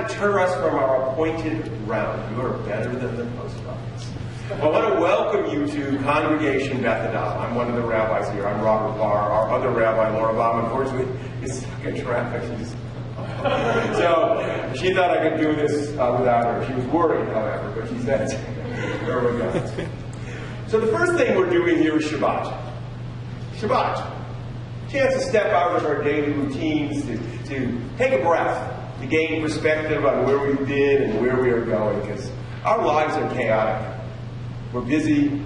deter us from our appointed round. You are better than the post office. Well, I want to welcome you to Congregation Beth Adam. I'm one of the rabbis here. I'm Robert Barr. Our other rabbi, Laura Baum, unfortunately, is stuck in traffic. So she thought I could do this without her. She was worried, however, but she said, there we go. So the first thing we're doing here is Shabbat. Shabbat. Chance to step out of our daily routines, to take a breath, to gain perspective on where we've been and where we are going, because our lives are chaotic. We're busy,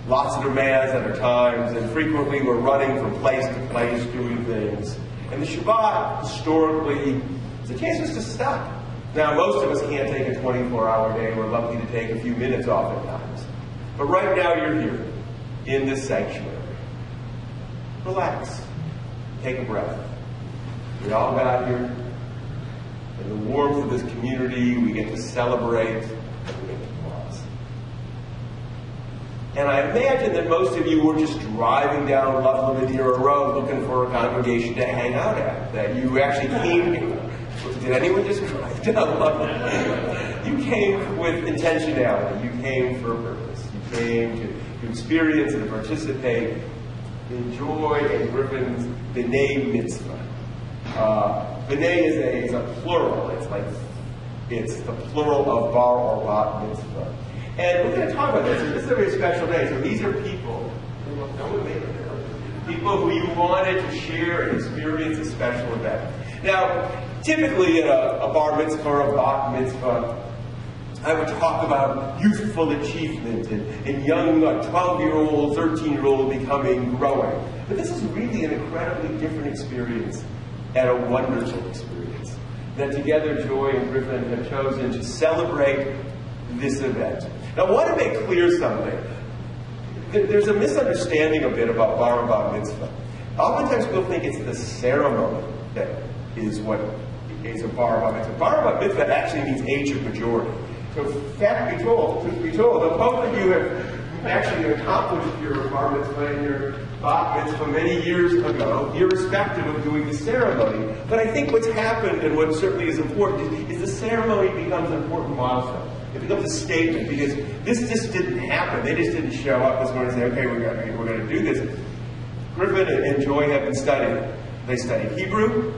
lots of demands at our times, and frequently we're running from place to place doing things. And the Shabbat, historically, is a chance just to stop. Now, most of us can't take a 24-hour day. We're lucky to take a few minutes off at times. But right now you're here, in this sanctuary. Relax. Take a breath. We all got here. In the warmth of this community, we get to celebrate and we get to pause. And I imagine that most of you were just driving down Loveland Road looking for a congregation to hang out at. That you actually came here. Did anyone just drive down Loveland? You came with intentionality. You came for a purpose. You came to experience and participate in Joy-Griffin B'nai Mitzvah. B'nai is a plural. It's the plural of bar or bat mitzvah. And we're going to talk about this. This is a very special day. So these are people who you wanted to share and experience a special event. Now, typically at a bar mitzvah or a bat mitzvah, I would talk about youthful achievement and young 12-year-old, 13-year-old growing. But this is really an incredibly different experience and a wonderful experience that together Joy and Griffin have chosen to celebrate this event. Now, I want to make clear something. There's a misunderstanding a bit about bar and bat mitzvah. Oftentimes people think it's the ceremony that is what is a bar and bat mitzvah. Bar and bat mitzvah actually means age of majority. So, fact be told, truth be told, the both of you have actually accomplished your bar mitzvah and your bat mitzvah many years ago, irrespective of doing the ceremony. But I think what's happened, and what certainly is important, is the ceremony becomes an important milestone. It becomes a statement, because this just didn't happen. They just didn't show up this morning and say, okay, we're going to do this. Griffin and Joy have been studying. They studied Hebrew,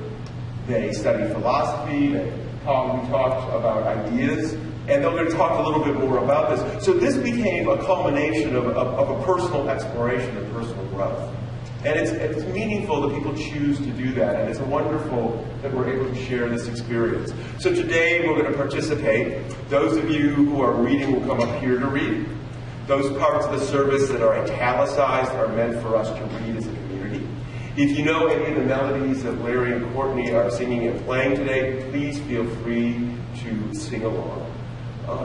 they studied philosophy, we talked about ideas, and they're going to talk a little bit more about this. So this became a culmination of a personal exploration and personal growth. And it's meaningful that people choose to do that, and it's wonderful that we're able to share this experience. So today we're going to participate. Those of you who are reading will come up here to read. Those parts of the service that are italicized are meant for us to read as a community. If you know any of the melodies that Larry and Courtney are singing and playing today, please feel free to sing along.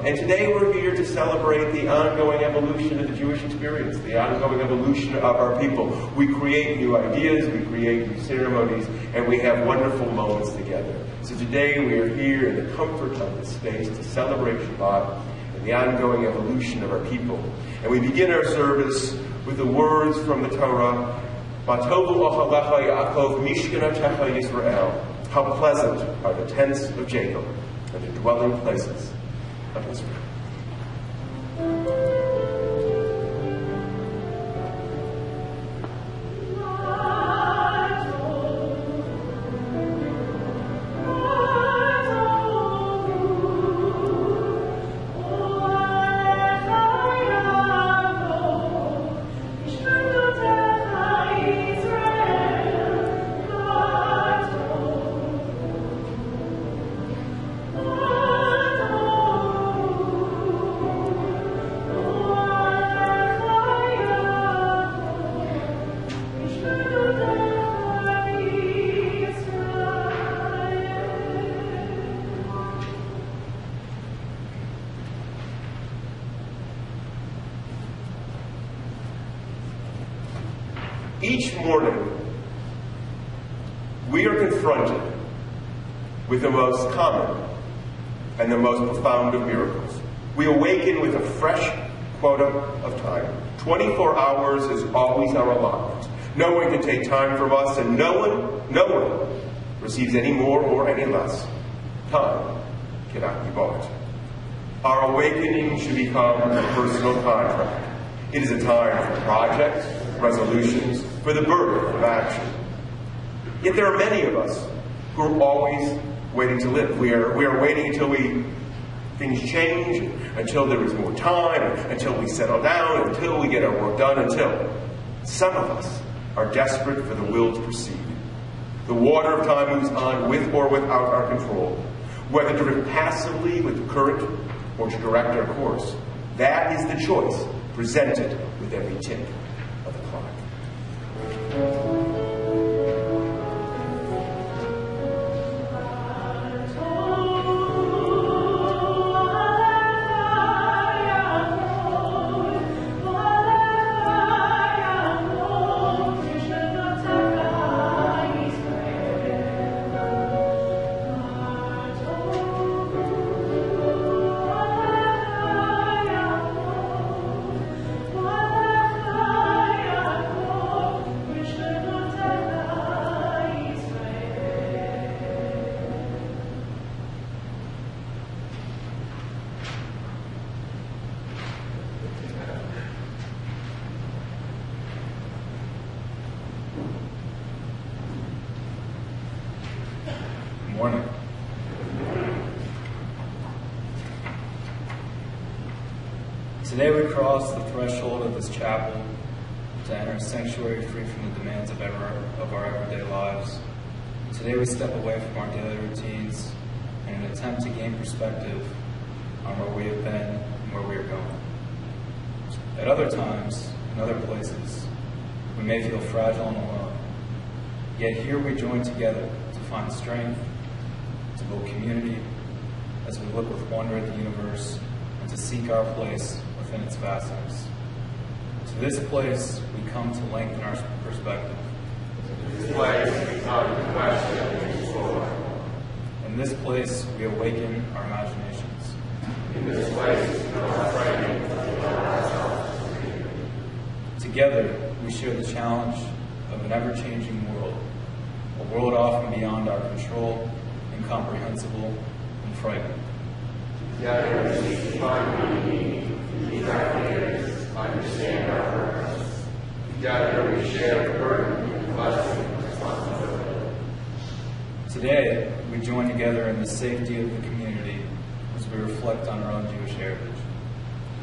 And today we're here to celebrate the ongoing evolution of the Jewish experience, the ongoing evolution of our people. We create new ideas, we create new ceremonies, and we have wonderful moments together. So today we are here in the comfort of this space to celebrate Shabbat and the ongoing evolution of our people. And we begin our service with the words from the Torah, "Matovu ochalecha Yaakov mishkanetecha Yisrael." How pleasant are the tents of Jacob and the dwelling places of Israel. Each morning, we are confronted with the most common and the most profound of miracles. We awaken with a fresh quota of time. 24 hours is always our allotment. No one can take time from us, and no one receives any more or any less. Time cannot be bought. Our awakening should become a personal contract. It is a time for projects, resolutions, for the birth of action. Yet there are many of us who are always waiting to live. We are waiting until things change, until there is more time, until we settle down, until we get our work done, until some of us are desperate for the will to proceed. The water of time moves on with or without our control, whether to drift passively with the current or to direct our course. That is the choice presented with every tick of the clock. Morning. Today we cross the threshold of this chapel to enter a sanctuary free from the demands of our everyday lives. Today we step away from our daily routines in an attempt to gain perspective on where we have been and where we are going. At other times, in other places, we may feel fragile and alone. Yet here we join together to find strength, to build community, as we look with wonder at the universe and to seek our place within its vastness. To this place we come to lengthen our perspective. To this place we come to question and explore. In this place we awaken our imaginations. In this place we are frightened of ourselves. Together we share the challenge of an ever-changing world, a world often beyond our control, incomprehensible, and frightening. Together we seek to find meaning, ease our fears, understand our purpose. Together we share the burden, blessing, and responsibility. Today, we join together in the safety of the community as we reflect on our own Jewish heritage.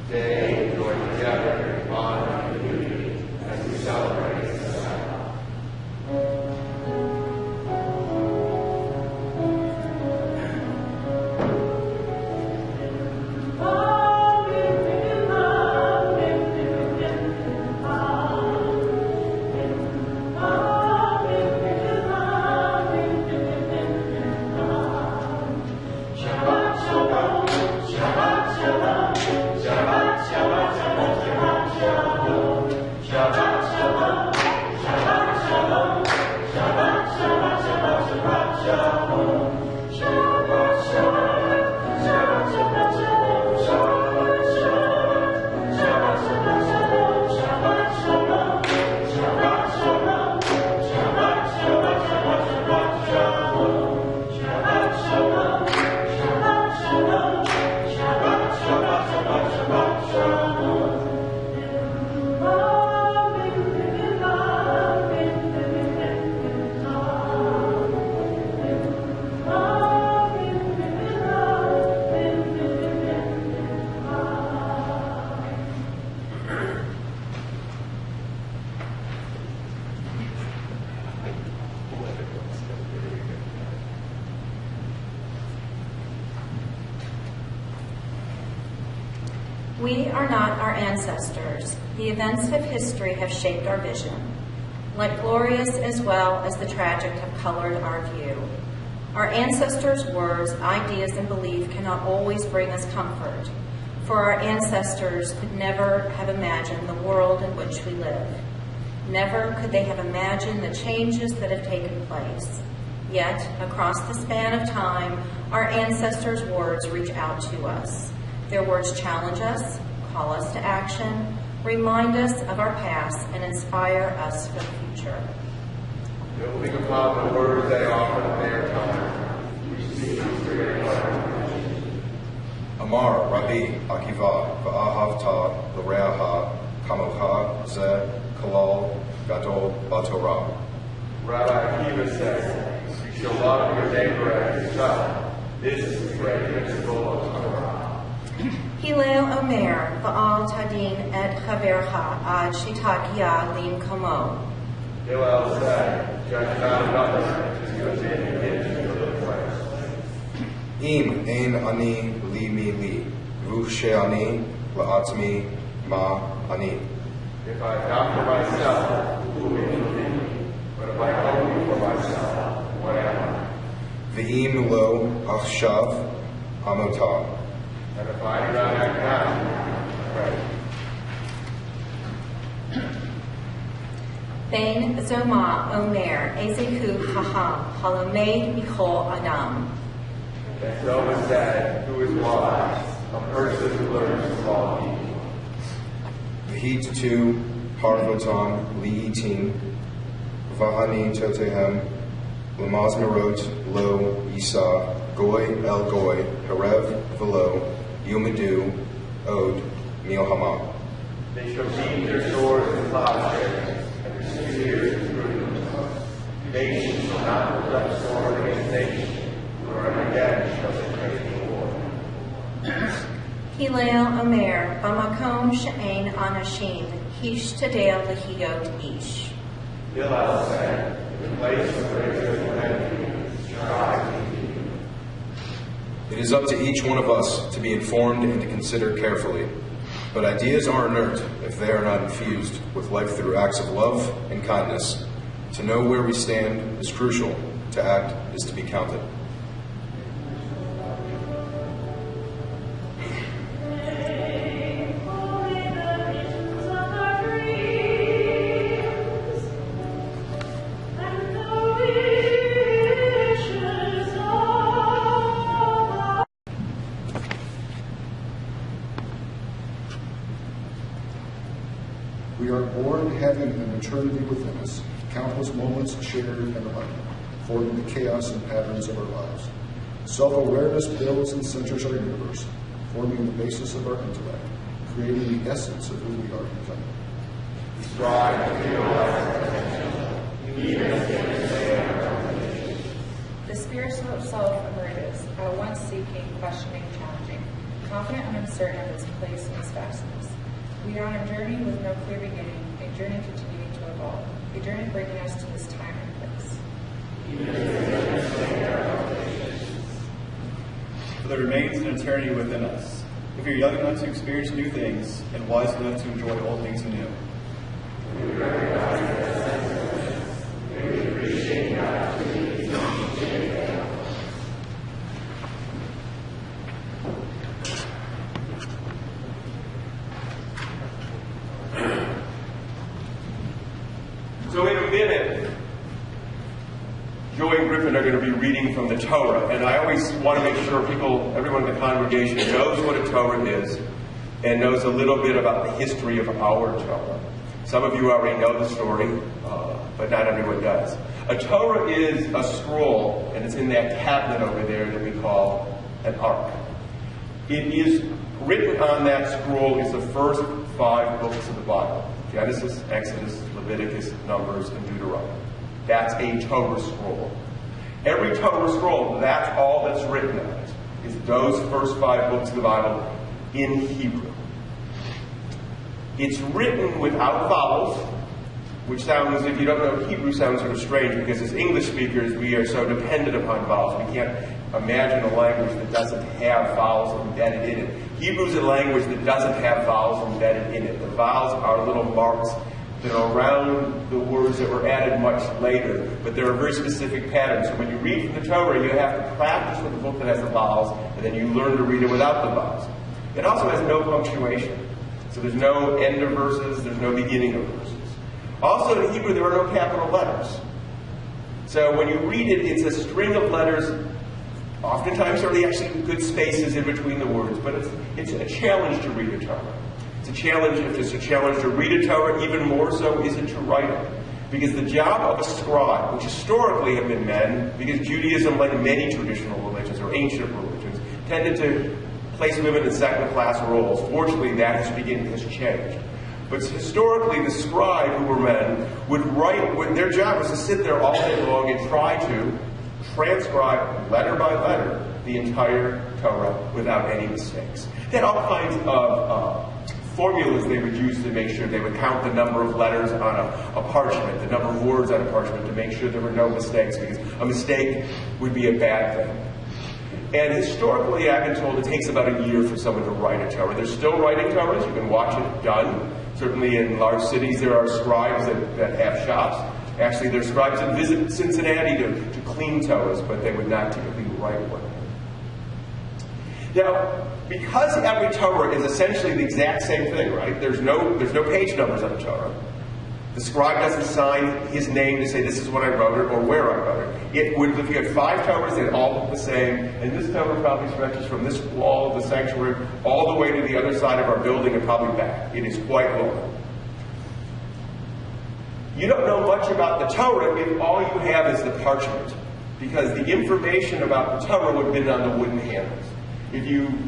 Today we join together in honor and unity as we celebrate the Sabbath. We are not our ancestors. The events of history have shaped our vision. Like glorious as well as the tragic have colored our view. Our ancestors' words, ideas, and belief cannot always bring us comfort, for our ancestors could never have imagined the world in which we live. Never could they have imagined the changes that have taken place. Yet, across the span of time, our ancestors' words reach out to us. Their words challenge us, call us to action, remind us of our past, and inspire us for the future. Building upon the words they offered in their time, we Amar Rabbi Akiva va'ahavta l'reaha kamocha ze kalal gadol b'Torah. Rabbi Akiva says, you shall love your neighbor as yourself. This is the great principle of Torah. Hillel Omer, Ba'al Tadin et Chavercha, Ad Shitagia Lim Komo. Hillel said, judge not another until you have been in your little place. Im ein ani li mi li, vu she'ani la'atzmi ma ani. If I not for myself, who is me? But if I only for myself, what am I? Ve'im lo achshav amotah. And if I do not act now, right. Bain Zoma Omer, Ezehu Haham, Halomed Michol Adam. And Zoma said, who is wise? A person who learns from all people. V'hit tu parvotam li'itin, v'hani totehem, l'mazmerot lo yisa, goy el goy, harev v'lo, yumadu, od, milhama. They shall beat their swords and plowshares, and their spears and prunes. Nation shall not lift up sword against nation, nor again shall they wage war. Hillel Omer, Bamakom She'ain Anashim, Hish Tadel Lehiyot Ish. Hillel said, in the place where there is no enemy, strive. It is up to each one of us to be informed and to consider carefully. But ideas are inert if they are not infused with life through acts of love and kindness. To know where we stand is crucial. To act is to be counted. We are born having an eternity within us, countless moments shared and alike, forming the chaos and patterns of our lives. Self-awareness builds and centers our universe, forming the basis of our intellect, creating the essence of who we are becoming. Strive to feel even as The spiritual self emerges, at once seeking, questioning, challenging, confident and uncertain of its place and its vastness. We are on a journey with no clear beginning, a journey continuing to evolve, a journey bringing us to this time and place. For there remains an eternity within us. If you're young enough to experience new things and wise enough to enjoy old things anew. So in a minute, Joy and Griffin are going to be reading from the Torah, and I always want to make sure everyone in the congregation knows what a Torah is and knows a little bit about the history of our Torah. Some of you already know the story, but not everyone does. A Torah is a scroll, and it's in that cabinet over there that we call an ark. It is written on that scroll is the first 5 books of the Bible: Genesis, Exodus, Leviticus, Numbers, and Deuteronomy. That's a Torah scroll. Every Torah scroll, that's all that's written on it, is those first 5 books of the Bible in Hebrew. It's written without vowels, which sounds, if you don't know Hebrew, sounds sort of strange, because as English speakers, we are so dependent upon vowels. We can't imagine a language that doesn't have vowels embedded in it. Hebrew is a language that doesn't have vowels embedded in it. The vowels are little marks that are around the words that were added much later, but there are very specific patterns. So when you read from the Torah, you have to practice with the book that has the vowels, and then you learn to read it without the vowels. It also has no punctuation. So there's no end of verses, there's no beginning of verses. Also in Hebrew, there are no capital letters. So when you read it, it's a string of letters. Oftentimes there are actually good spaces in between the words, but it's a challenge to read a Torah. It's a challenge. If it's a challenge to read a Torah, even more so is it to write it. Because the job of a scribe, which historically have been men, because Judaism, like many traditional religions or ancient religions, tended to place women in second-class roles. Fortunately, that has changed. But historically, the scribe, who were men, would write, their job was to sit there all day long and try to transcribe, letter by letter, the entire Torah without any mistakes. They had all kinds of formulas they would use to make sure they would count the number of letters on a parchment, the number of words on a parchment, to make sure there were no mistakes, because a mistake would be a bad thing. And historically, I've been told it takes about a year for someone to write a Torah. They're still writing Torahs. You can watch it done. Certainly in large cities, there are scribes that have shops. Actually, there are scribes that visit Cincinnati to clean Torahs, but they would not typically write one. Now, because every Torah is essentially the exact same thing, right? There's no page numbers on the Torah. The scribe doesn't sign his name to say this is what I wrote it or where I wrote it. If you had 5 Torahs, they'd all look the same, and this Torah probably stretches from this wall of the sanctuary all the way to the other side of our building and probably back. It is quite long. You don't know much about the Torah if all you have is the parchment, because the information about the Torah would have been on the wooden handles.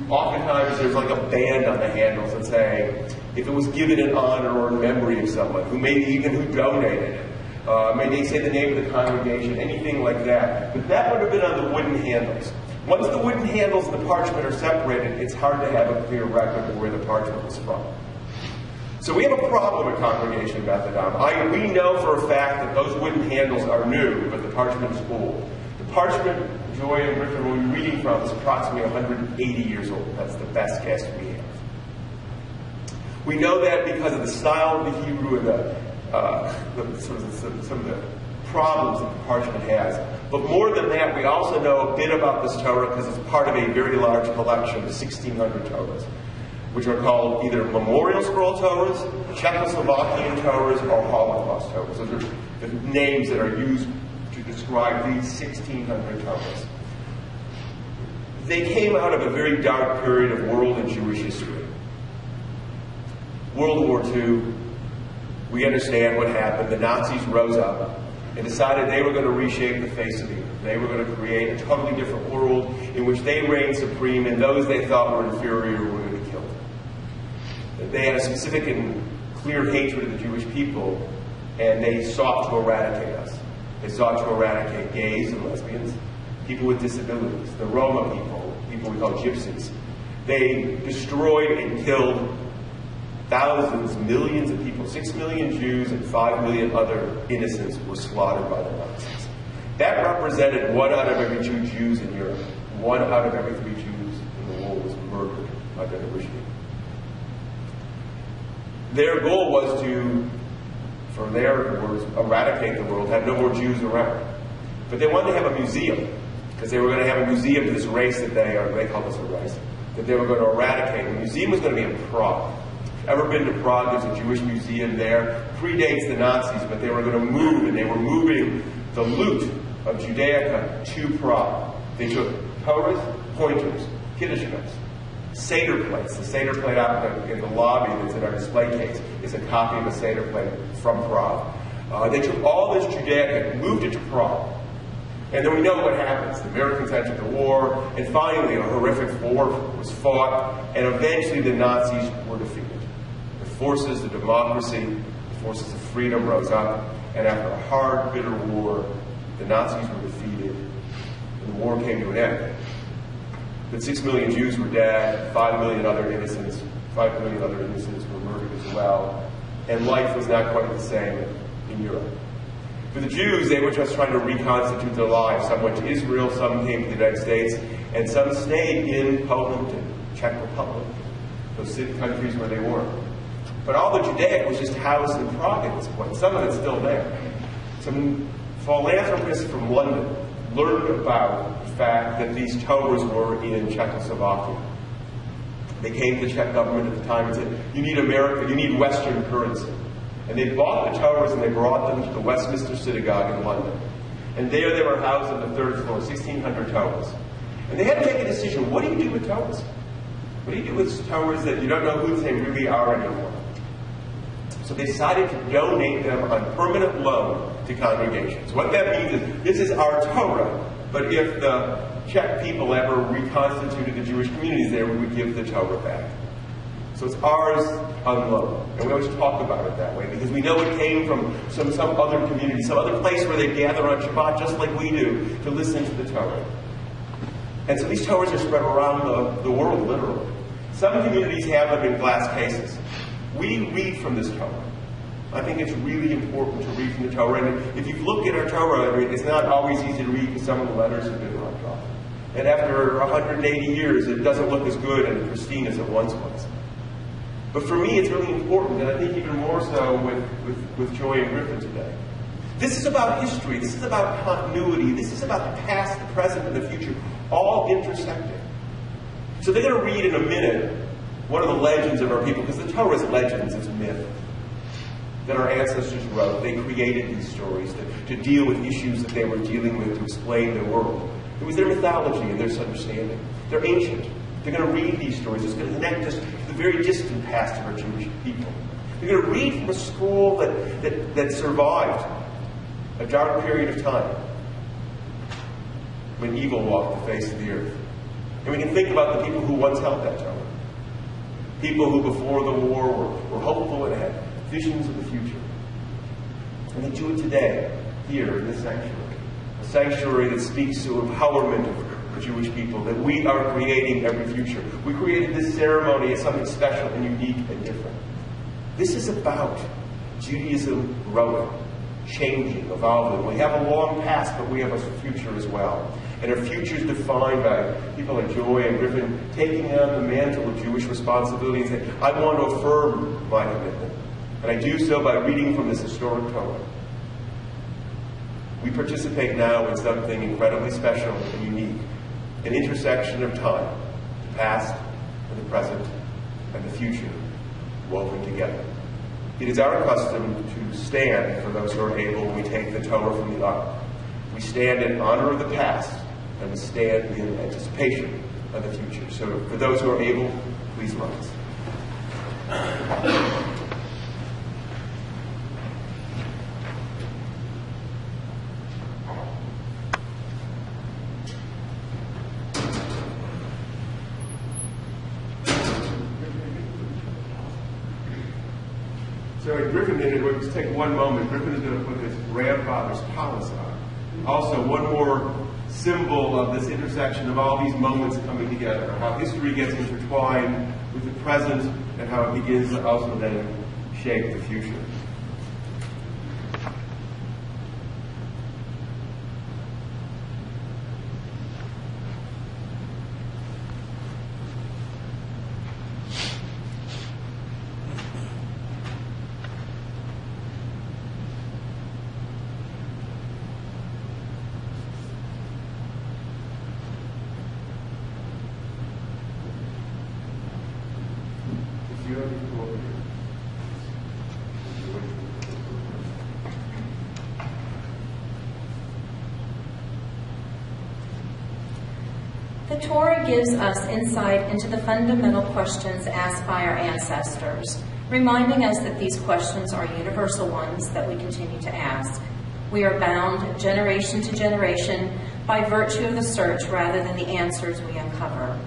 Oftentimes there's like a band on the handles that say, if it was given in honor or in memory of someone, who donated it. May they say the name of the congregation, anything like that. But that would have been on the wooden handles. Once the wooden handles and the parchment are separated, it's hard to have a clear record of where the parchment was from. So we have a problem at Congregation Beth Adam. We know for a fact that those wooden handles are new, but the parchment is old. The parchment Joy and Griffin will be reading from is approximately 180 years old. That's the best guess we have. We know that because of the style of the Hebrew and some of the problems that the parchment has. But more than that, we also know a bit about this Torah because it's part of a very large collection of 1,600 Torahs, which are called either Memorial Scroll Torahs, Czechoslovakian Torahs, or Holocaust Torahs. Those are the names that are used to describe these 1,600 Torahs. They came out of a very dark period of world and Jewish history. World War II, we understand what happened. The Nazis rose up and decided they were going to reshape the face of the earth. They were going to create a totally different world in which they reigned supreme, and those they thought were inferior were going to be killed. They had a specific and clear hatred of the Jewish people, and they sought to eradicate us. They sought to eradicate gays and lesbians, people with disabilities, the Roma people we call gypsies. They destroyed and killed thousands, millions of people. 6 million Jews and 5 million other innocents were slaughtered by the Nazis. That represented 1 out of every 2 Jews in Europe. 1 out of every 3 Jews in the world was murdered by the regime. Their goal was to, for their words, eradicate the world, have no more Jews around. But they wanted to have a museum, because they were going to have a museum of this race that they call this a race, that they were going to eradicate. The museum was going to be in Prague. Ever been to Prague? There's a Jewish museum there. Predates the Nazis, but they were going to move, and they were moving the loot of Judaica to Prague. They took Torahs, pointers, Kiddush cups, Seder plates. The Seder plate out in the lobby that's in our display case is a copy of a Seder plate from Prague. They took all this Judaica and moved it to Prague. And then we know what happens. The Americans entered the war, and finally a horrific war was fought, and eventually the Nazis were defeated. The forces of democracy, the forces of freedom rose up, and after a hard, bitter war, the Nazis were defeated, and the war came to an end. But 6 million Jews were dead, 5 million other innocents were murdered as well, and life was not quite the same in Europe. For the Jews, they were just trying to reconstitute their lives. Some went to Israel, some came to the United States, and some stayed in Poland and Czech Republic, those countries where they were. But all the Judaic was just housed in Prague at this point. Some of it's still there. Some philanthropists from London learned about the fact that these Torahs were in Czechoslovakia. They came to the Czech government at the time and said, you need Western currency. And they bought the Torahs and they brought them to the Westminster Synagogue in London. And there they were housed on the 3rd floor, 1,600 Torahs. And they had to make a decision. What do you do with Torahs? What do you do with Torahs that you don't know who they really are anymore? So they decided to donate them on permanent loan to congregations. What that means is, this is our Torah, but if the Czech people ever reconstituted the Jewish communities there, we would give the Torah back. So it's ours on loan. And we always talk about it that way, because we know it came from some other community, some other place where they gather on Shabbat, just like we do, to listen to the Torah. And so these Torahs are spread around the world, literally. Some communities have them in glass cases. We read from this Torah. I think it's really important to read from the Torah. And if you look at our Torah, it's not always easy to read because some of the letters have been rubbed off. And after 180 years, it doesn't look as good and pristine as it once was. But for me, it's really important, and I think even more so with Joy and Griffin today. This is about history. This is about continuity. This is about the past, the present, and the future, all intersecting. So they're going to read in a minute one of the legends of our people, because the Torah is legends, it's myth, that our ancestors wrote. They created these stories to deal with issues that they were dealing with, to explain their world. It was their mythology and their understanding. They're ancient. They're going to read these stories. It's going to connect us to the very distant past of our Jewish people. They're going to read from a scroll that survived a dark period of time when evil walked the face of the earth. And we can think about the people who once held that Torah. People who before the war were hopeful and had visions of the future. And they do it today, here in this sanctuary. A sanctuary that speaks to empowerment of Jewish people, that we are creating every future. We created this ceremony as something special and unique and different. This is about Judaism growing, changing, evolving. We have a long past, but we have a future as well. And our future is defined by people like Joy and Griffin taking on the mantle of Jewish responsibility and saying, I want to affirm my commitment. And I do so by reading from this historic Torah. We participate now in something incredibly special and unique, an intersection of time, the past and the present and the future woven together. It is our custom to stand for those who are able when we take the Torah from the ark. We stand in honor of the past and we stand in anticipation of the future. So for those who are able, please rise. So Griffin did it. We'll just take one moment. Griffin is going to put his grandfather's palace on. Also, one more symbol of this intersection of all these moments coming together, how history gets intertwined with the present and how it begins to also then shape the future. The Torah gives us insight into the fundamental questions asked by our ancestors, reminding us that these questions are universal ones that we continue to ask. We are bound generation to generation by virtue of the search rather than the answers we uncover.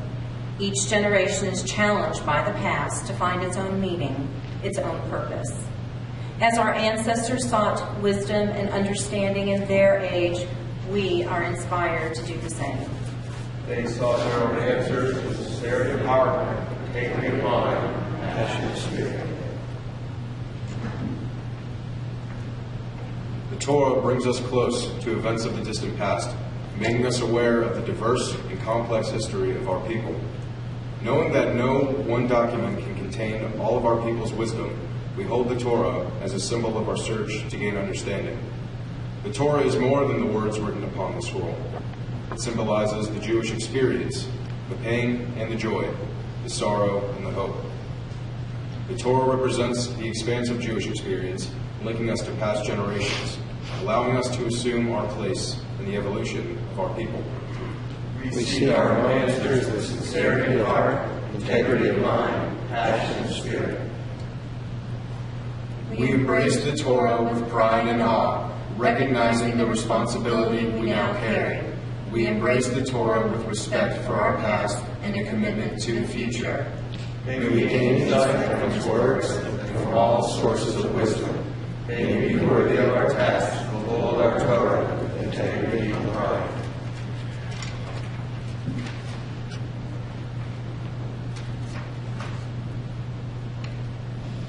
Each generation is challenged by the past to find its own meaning, its own purpose. As our ancestors sought wisdom and understanding in their age, we are inspired to do the same. They sought their own answers with sincerity of heart, integrity of mind, passion of spirit. The Torah brings us close to events of the distant past, making us aware of the diverse and complex history of our people. Knowing that no one document can contain all of our people's wisdom, we hold the Torah as a symbol of our search to gain understanding. The Torah is more than the words written upon the scroll. It symbolizes the Jewish experience, the pain and the joy, the sorrow and the hope. The Torah represents the expansive Jewish experience, linking us to past generations, allowing us to assume our place in the evolution of our people. We see our ancestors with sincerity of heart, integrity of mind, passion of spirit. We embrace the Torah with pride and awe, recognizing the responsibility we now carry. We embrace the Torah with respect for our past and a commitment to the future. May we gain insight from its words and from all sources of wisdom. May we be worthy of our task to uphold our Torah with integrity and pride.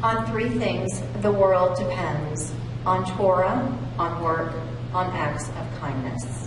On three things the world depends: on Torah, on work, on acts of kindness.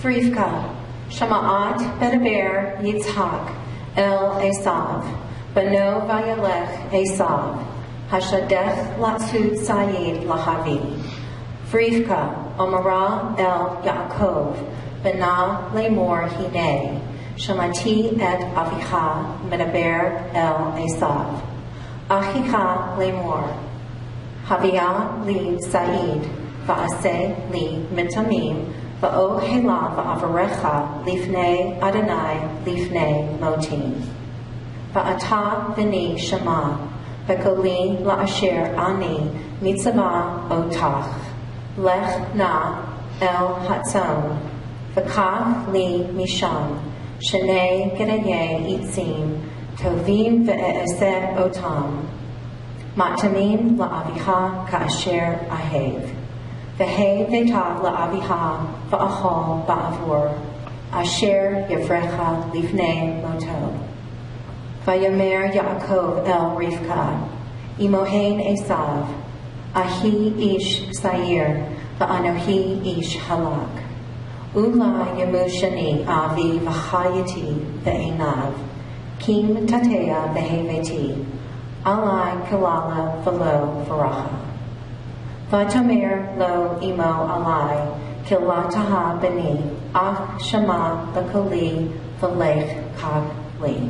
Rivka, Shama'at Bedaber Yitzhak El Esav, Bano Vayalech Esav, Hashadech Latsud Sayid Lahavi. Rivka, Omara El Yaakov, Bana Lemor Hine, Shamati et Avicha Medaber El Esav, Achicha Lemor, Havia li Said, Vaase li Mitamim, Va'o hela va'avarecha lifnei Adonai lifnei motim. Va'ata v'ni shema, v'koli la'asher ani mitzvah otach. Lech na el hatzon, v'kach li misham, shenei gedayei itzim, tovim ve'e'eseh otam. Matamim la'avicha ka'asher ahev. V'hei v'tav la'aviha v'achol ba'avur, asher yavrecha livnei moto. Vayomer Yaakov el Rivka, imohen Esav, ahi ish sair, v'anohi ish halak. Ula yamushani avi v'chayati v'einav, kim tateya v'heveti, alai kalala v'lo v'racha. V'tomer lo imo alai, kilataha b'ni, ach shema l'koli v'lech kag li.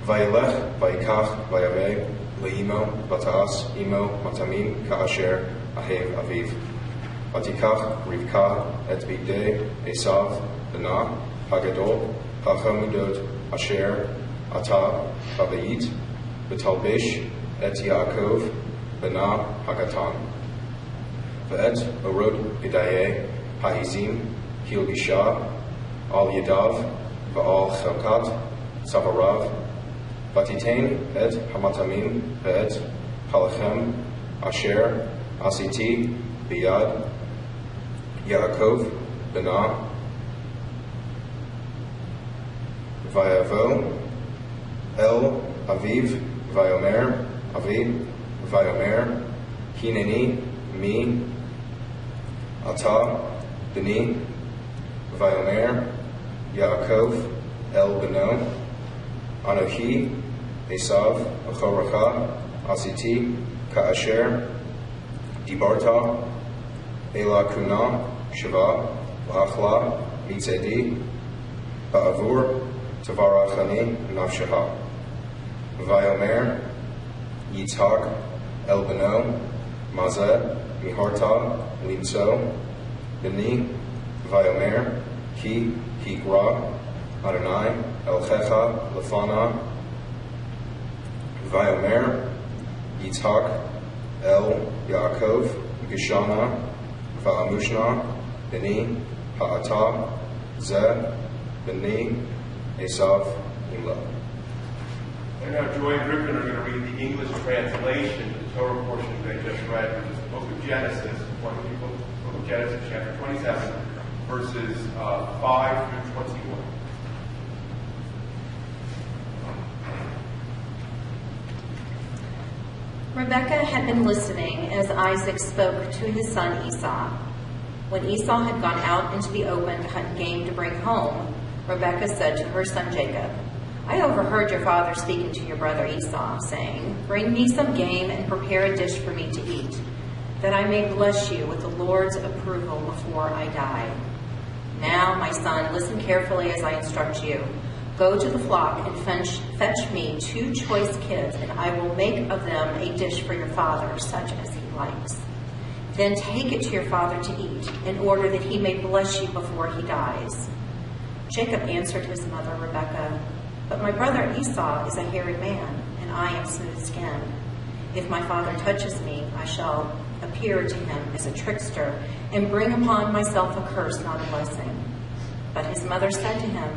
Vayelech, vayikach, vayaveh, leimo, vataas, imo, matamim, ka'asher, ahev, aviv. Vatikach, Rivka, et bigdei, Esav, b'na, hagadol, hachamudot, asher, ata, havayit, v'talbish, et Yaakov, b'na, hagatan. V'et, orod, gedayeh, ha'izim, hilgisha, al yadav, v'al chelkat, savarav, Vatitain et hamatamim ve'et halachem asher asiti biyad Yaakov b'na vayavo el aviv vayomer aviv vayomer hineni mi ata b'ni vayomer Yaakov el b'no Anohi, Esav, Achoracha, Asiti, Ka'asher, Dibarta, Ela Kuna, Shava, V'achla, Mitzedi, Ba'avur, Tavarachani, Nafshaha. Vayomer, Yitzhak, El Beno, Mazeh, Miharta, Limso, Beni, Vayomer, Ki, Higra, Adonai, Elchecha, Lefana, Vayomer, Yitzhak, El, Yaakov, Geshana, Va'amushna, Beni, Ha'ata, Zeh, Beni, Esav, Imla. And now Joy and Griffin are going to read the English translation to Torah portion they just read, which is the book of Genesis, book of Genesis, chapter 27, verses 5 through 21. Rebekah had been listening as Isaac spoke to his son Esau. When Esau had gone out into the open to hunt game to bring home, Rebekah said to her son Jacob, "I overheard your father speaking to your brother Esau, saying, 'Bring me some game and prepare a dish for me to eat, that I may bless you with the Lord's approval before I die.' Now, my son, listen carefully as I instruct you. Go to the flock and fetch me 2 choice kids, and I will make of them a dish for your father, such as he likes. Then take it to your father to eat, in order that he may bless you before he dies." Jacob answered his mother Rebekah, "But my brother Esau is a hairy man, and I am smooth-skinned. If my father touches me, I shall appear to him as a trickster, and bring upon myself a curse, not a blessing." But his mother said to him,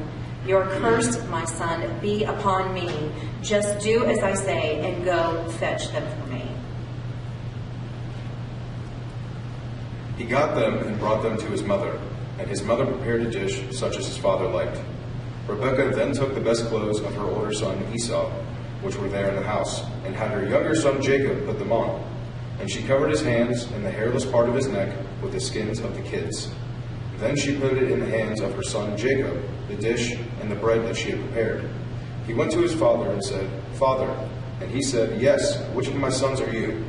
"Your curse, my son, be upon me. Just do as I say, and go fetch them for me." He got them and brought them to his mother, and his mother prepared a dish such as his father liked. Rebekah then took the best clothes of her older son Esau, which were there in the house, and had her younger son Jacob put them on. And she covered his hands and the hairless part of his neck with the skins of the kids. Then she put it in the hands of her son Jacob, the dish and the bread that she had prepared. He went to his father and said, "Father." And he said, "Yes, which of my sons are you?"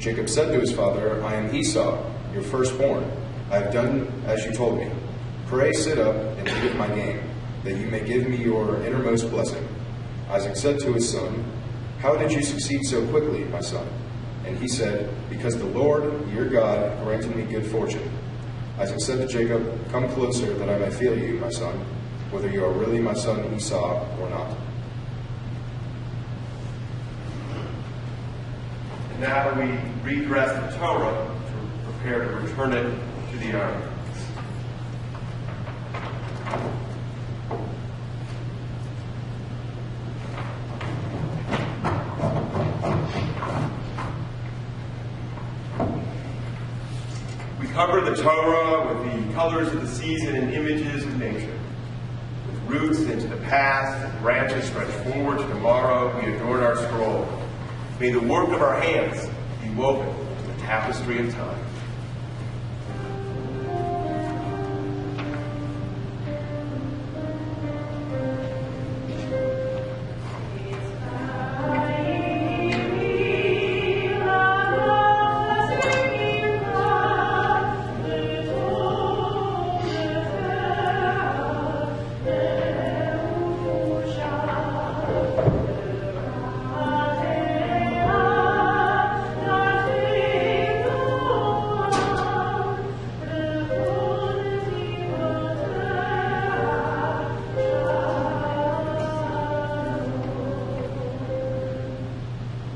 Jacob said to his father, "I am Esau, your firstborn. I have done as you told me. Pray sit up and eat of my game, that you may give me your innermost blessing." Isaac said to his son, "How did you succeed so quickly, my son?" And he said, "Because the Lord, your God, granted me good fortune." Isaac said to Jacob, "Come closer, that I may feel you, my son, whether you are really my son Esau or not." And now we redress the Torah to prepare to return it to the ark. We cover the Torah with the colors of the season and images of nature. With roots into the past and branches stretch forward to tomorrow, we adorn our scroll. May the work of our hands be woven into the tapestry of time.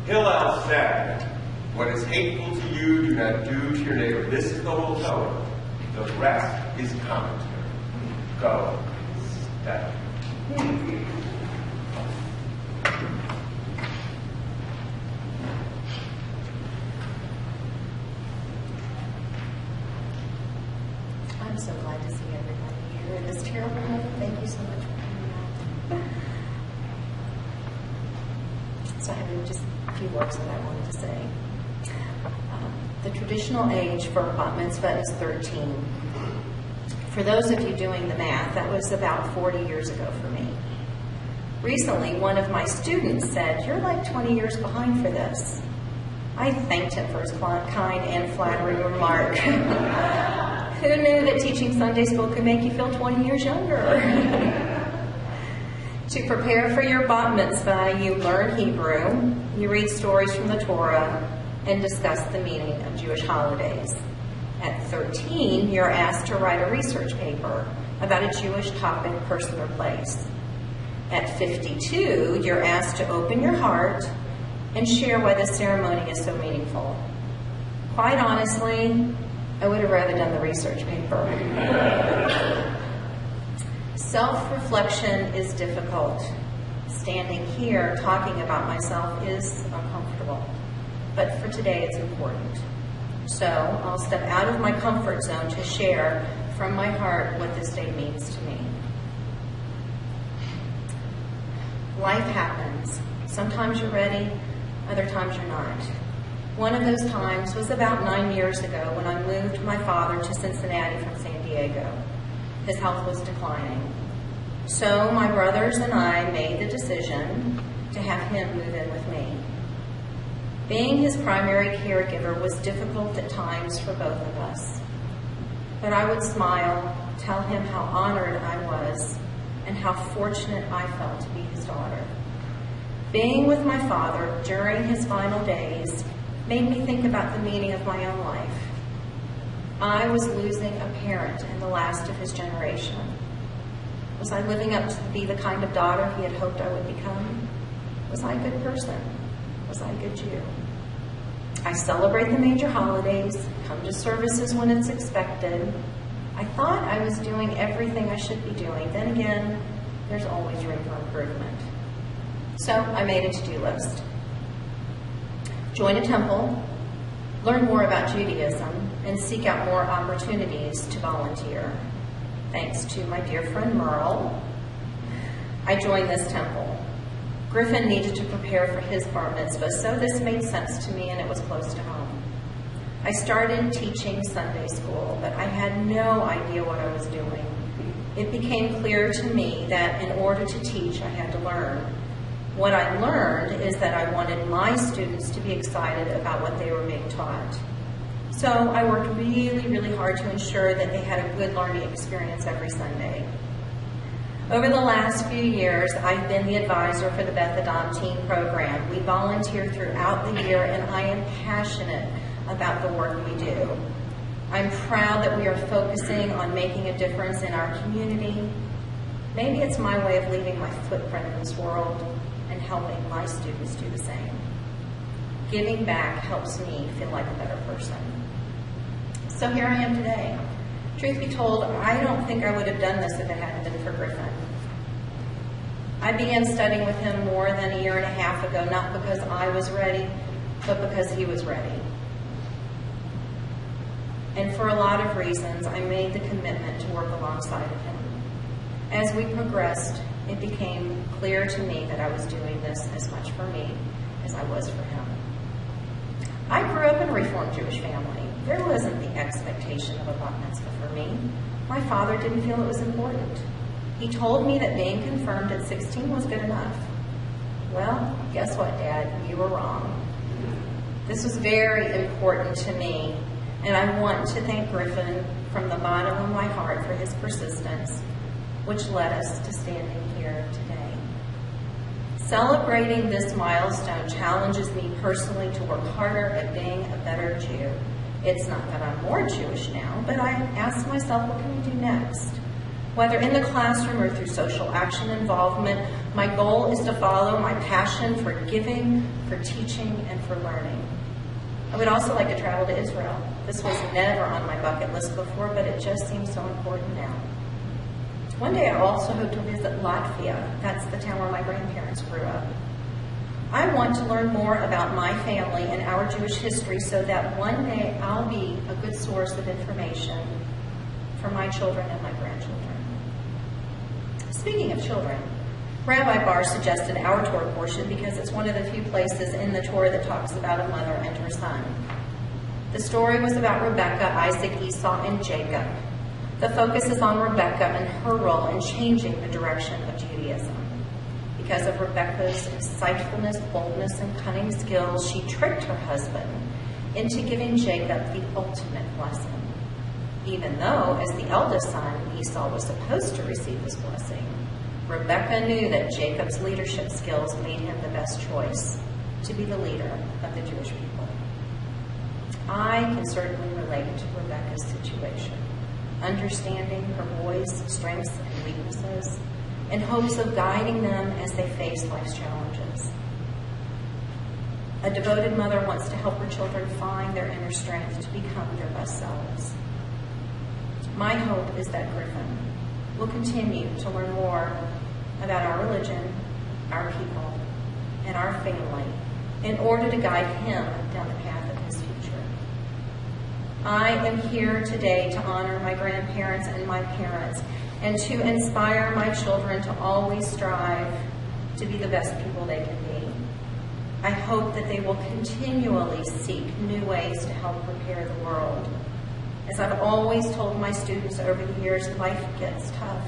Hillel said, "What is hateful to you, do not do to your neighbor." This is the whole Torah. The rest is commentary. Go. Step. I'm so glad to see everybody here in this terrible weather. Thank you so much for coming out. So I have just a few words that I wanted to say. The traditional age for bat mitzvah is 13. For those of you doing the math, that was about 40 years ago for me. Recently, one of my students said, "You're like 20 years behind for this." I thanked him for his kind and flattering remark. Who knew that teaching Sunday school could make you feel 20 years younger? To prepare for your bat mitzvah, you learn Hebrew, you read stories from the Torah, and discuss the meaning of Jewish holidays. At 13, you're asked to write a research paper about a Jewish topic, person, or place. At 52, you're asked to open your heart and share why the ceremony is so meaningful. Quite honestly, I would have rather done the research paper. Self-reflection is difficult. Standing here talking about myself is uncomfortable. but for today it's important. So I'll step out of my comfort zone to share from my heart what this day means to me. Life happens. Sometimes you're ready, other times you're not. One of those times was about 9 years ago when I moved my father to Cincinnati from San Diego. His health was declining. So my brothers and I made the decision to have him move in with me. Being his primary caregiver was difficult at times for both of us. But I would smile, tell him how honored I was, and how fortunate I felt to be his daughter. Being with my father during his final days made me think about the meaning of my own life. I was losing a parent in the last of his generation. Was I living up to be the kind of daughter he had hoped I would become? Was I a good person? Was I a good Jew? I celebrate the major holidays, come to services when it's expected. I thought I was doing everything I should be doing. Then again, there's always room for improvement. So I made a to-do list. Join a temple, learn more about Judaism, and seek out more opportunities to volunteer. Thanks to my dear friend Merle, I joined this temple. Griffin needed to prepare for his bar mitzvah, so this made sense to me and it was close to home. I started teaching Sunday school, but I had no idea what I was doing. It became clear to me that in order to teach, I had to learn. What I learned is that I wanted my students to be excited about what they were being taught. So I worked really, really hard to ensure that they had a good learning experience every Sunday. Over the last few years, I've been the advisor for the Beth Adam Teen Program. We volunteer throughout the year, and I am passionate about the work we do. I'm proud that we are focusing on making a difference in our community. Maybe it's my way of leaving my footprint in this world and helping my students do the same. Giving back helps me feel like a better person. So here I am today. Truth be told, I don't think I would have done this if it hadn't been for Griffin. I began studying with him more than a year and a half ago, not because I was ready, but because he was ready. And for a lot of reasons, I made the commitment to work alongside of him. As we progressed, it became clear to me that I was doing this as much for me as I was for him. I grew up in a Reformed Jewish family. There wasn't the expectation of a bat mitzvah for me. My father didn't feel it was important. He told me that being confirmed at 16 was good enough. Well, guess what, Dad? You were wrong. This was very important to me, and I want to thank Griffin from the bottom of my heart for his persistence, which led us to standing here today. Celebrating this milestone challenges me personally to work harder at being a better Jew. It's not that I'm more Jewish now, but I ask myself, what can we do next? Whether in the classroom or through social action involvement, my goal is to follow my passion for giving, for teaching, and for learning. I would also like to travel to Israel. This was never on my bucket list before, but it just seems so important now. One day I also hope to visit Latvia. That's the town where my grandparents grew up. I want to learn more about my family and our Jewish history so that one day I'll be a good source of information for my children and my grandchildren. Speaking of children, Rabbi Barr suggested our Torah portion because it's one of the few places in the Torah that talks about a mother and her son. The story was about Rebekah, Isaac, Esau, and Jacob. The focus is on Rebekah and her role in changing the direction of Judaism. Because of Rebekah's insightfulness, boldness, and cunning skills, she tricked her husband into giving Jacob the ultimate blessing. Even though, as the eldest son, Esau was supposed to receive this blessing, Rebekah knew that Jacob's leadership skills made him the best choice to be the leader of the Jewish people. I can certainly relate to Rebekah's situation, understanding her boys' strengths and weaknesses, in hopes of guiding them as they face life's challenges. A devoted mother wants to help her children find their inner strength to become their best selves. My hope is that Griffin will continue to learn more about our religion, our people, and our family in order to guide him down the path of his future. I am here today to honor my grandparents and my parents and to inspire my children to always strive to be the best people they can be. I hope that they will continually seek new ways to help prepare the world. As I've always told my students over the years, life gets tough.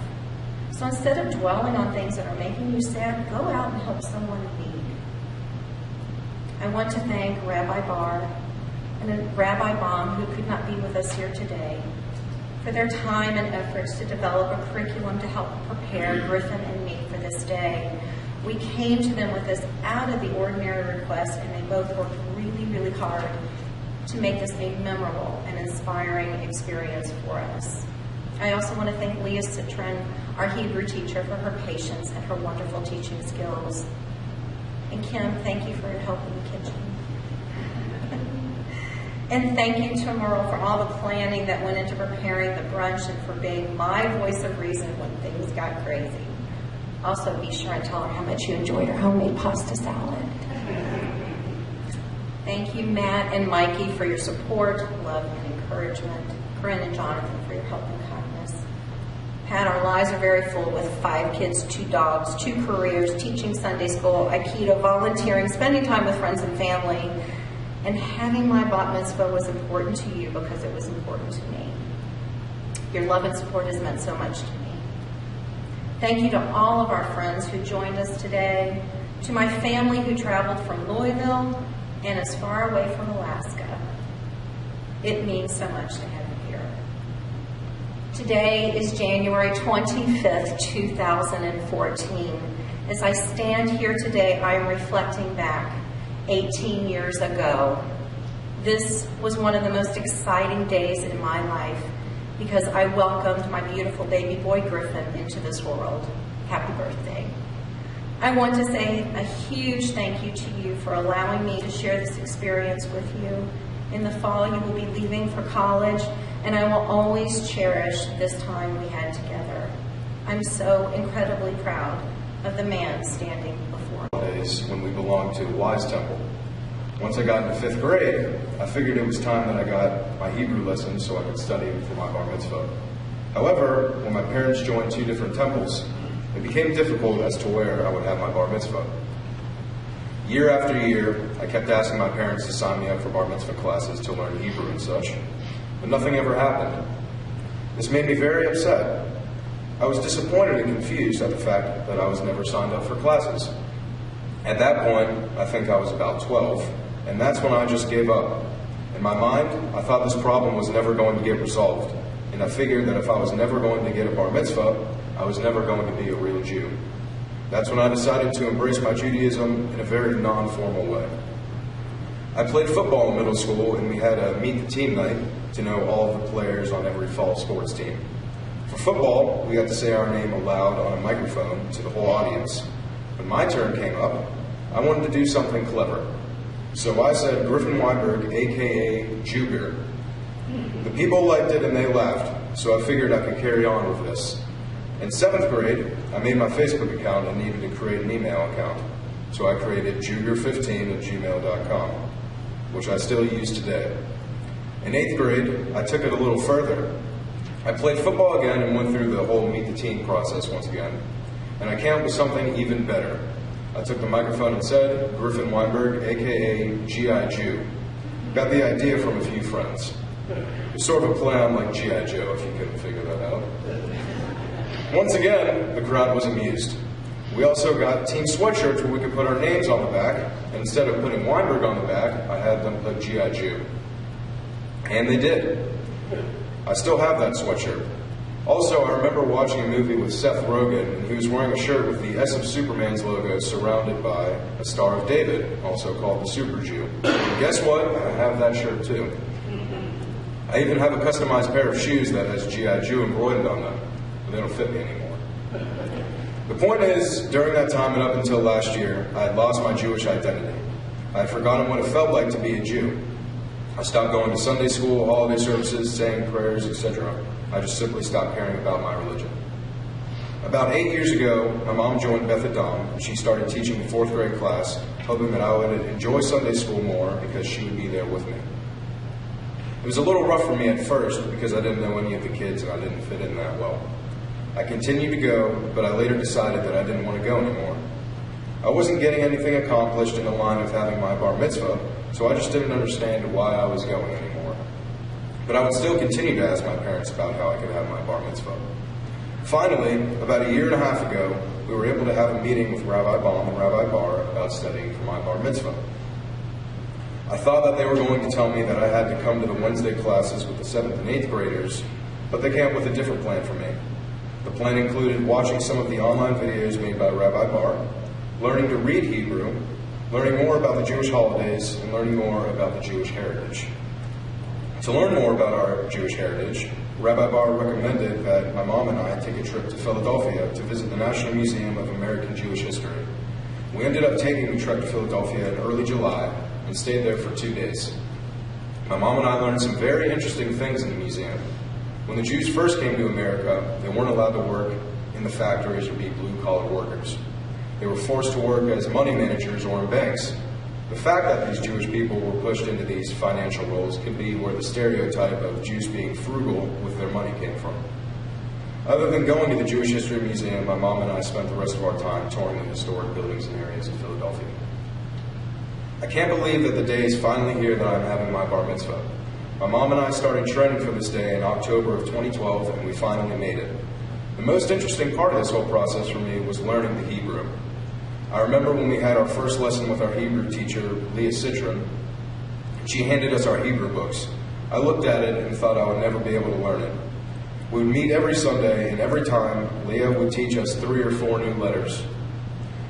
So instead of dwelling on things that are making you sad, go out and help someone in need. I want to thank Rabbi Barr and Rabbi Baum, who could not be with us here today, for their time and efforts to develop a curriculum to help prepare Griffin and me for this day. We came to them with this out-of-the-ordinary request, and they both worked really, really hard to make this a memorable and inspiring experience for us. I also want to thank Leah Citron, our Hebrew teacher, for her patience and her wonderful teaching skills. And Kim, thank you for your help in the kitchen. And thank you to Merle for all the planning that went into preparing the brunch and for being my voice of reason when things got crazy. Also, be sure and tell her how much you enjoyed her homemade pasta salad. Thank you, Matt and Mikey, for your support, love, and encouragement. Corinne and Jonathan for your help and kindness. Pat, our lives are very full with 5 kids, 2 dogs, 2 careers, teaching Sunday school, Aikido, volunteering, spending time with friends and family. And having my bat mitzvah was important to you because it was important to me. Your love and support has meant so much to me. Thank you to all of our friends who joined us today, to my family who traveled from Louisville and as far away from Alaska. It means so much to have you here. Today is January 25th, 2014. As I stand here today, I am reflecting back 18 years ago. This was one of the most exciting days in my life because I welcomed my beautiful baby boy Griffin into this world. Happy birthday. I want to say a huge thank you to you for allowing me to share this experience with you. In the fall, you will be leaving for college, and I will always cherish this time we had together. I'm so incredibly proud of the man standing before me. Days when we belonged to Wise Temple. Once I got into 5th grade, I figured it was time that I got my Hebrew lessons so I could study for my bar mitzvah. However, when my parents joined 2 different temples, it became difficult as to where I would have my bar mitzvah. Year after year, I kept asking my parents to sign me up for bar mitzvah classes to learn Hebrew and such, but nothing ever happened. This made me very upset. I was disappointed and confused at the fact that I was never signed up for classes. At that point, I think I was about 12, and that's when I just gave up. In my mind, I thought this problem was never going to get resolved, and I figured that if I was never going to get a bar mitzvah, I was never going to be a real Jew. That's when I decided to embrace my Judaism in a very non-formal way. I played football in middle school, and we had a meet the team night to know all of the players on every fall sports team. For football, we got to say our name aloud on a microphone to the whole audience. When my turn came up, I wanted to do something clever. So I said Griffin Weinberg, a.k.a. Jew-Beer. The people liked it and they laughed, so I figured I could carry on with this. In 7th grade, I made my Facebook account and needed to create an email account. So I created jewbeer15@gmail.com, which I still use today. In 8th grade, I took it a little further. I played football again and went through the whole meet the team process once again. And I came up with something even better. I took the microphone and said, Griffin Weinberg, a.k.a. G.I. Jew. Got the idea from a few friends. It's sort of a play on like G.I. Joe, if you couldn't figure that out. Once again, the crowd was amused. We also got team sweatshirts where we could put our names on the back, and instead of putting Weinberg on the back, I had them put G.I. Jew. And they did. I still have that sweatshirt. Also, I remember watching a movie with Seth Rogen, and he was wearing a shirt with the S of Superman's logo surrounded by a Star of David, also called the Super Jew. And guess what? I have that shirt too. I even have a customized pair of shoes that has G.I. Jew embroidered on them, but they don't fit me anymore. The point is, during that time and up until last year, I had lost my Jewish identity. I had forgotten what it felt like to be a Jew. I stopped going to Sunday school, holiday services, saying prayers, etc. I just simply stopped caring about my religion. About 8 years ago, my mom joined Beth Adam, and she started teaching the 4th grade class hoping that I would enjoy Sunday school more because she would be there with me. It was a little rough for me at first because I didn't know any of the kids and I didn't fit in that well. I continued to go, but I later decided that I didn't want to go anymore. I wasn't getting anything accomplished in the line of having my bar mitzvah, so I just didn't understand why I was going anymore. But I would still continue to ask my parents about how I could have my bar mitzvah. Finally, about a year and a half ago, we were able to have a meeting with Rabbi Baum and Rabbi Bar about studying for my bar mitzvah. I thought that they were going to tell me that I had to come to the Wednesday classes with the 7th and 8th graders, but they came up with a different plan for me. The plan included watching some of the online videos made by Rabbi Bar, learning to read Hebrew, learning more about the Jewish holidays, and learning more about the Jewish heritage. To learn more about our Jewish heritage, Rabbi Bar recommended that my mom and I take a trip to Philadelphia to visit the National Museum of American Jewish History. We ended up taking the trip to Philadelphia in early July and stayed there for 2 days. My mom and I learned some very interesting things in the museum. When the Jews first came to America, they weren't allowed to work in the factories or be blue-collar workers. They were forced to work as money managers or in banks. The fact that these Jewish people were pushed into these financial roles could be where the stereotype of Jews being frugal with their money came from. Other than going to the Jewish History Museum, my mom and I spent the rest of our time touring the historic buildings and areas of Philadelphia. I can't believe that the day is finally here that I'm having my bar mitzvah. My mom and I started training for this day in October of 2012, and we finally made it. The most interesting part of this whole process for me was learning the Hebrew. I remember when we had our first lesson with our Hebrew teacher, Leah Citron. She handed us our Hebrew books. I looked at it and thought I would never be able to learn it. We would meet every Sunday, and every time, Leah would teach us 3 or 4 new letters.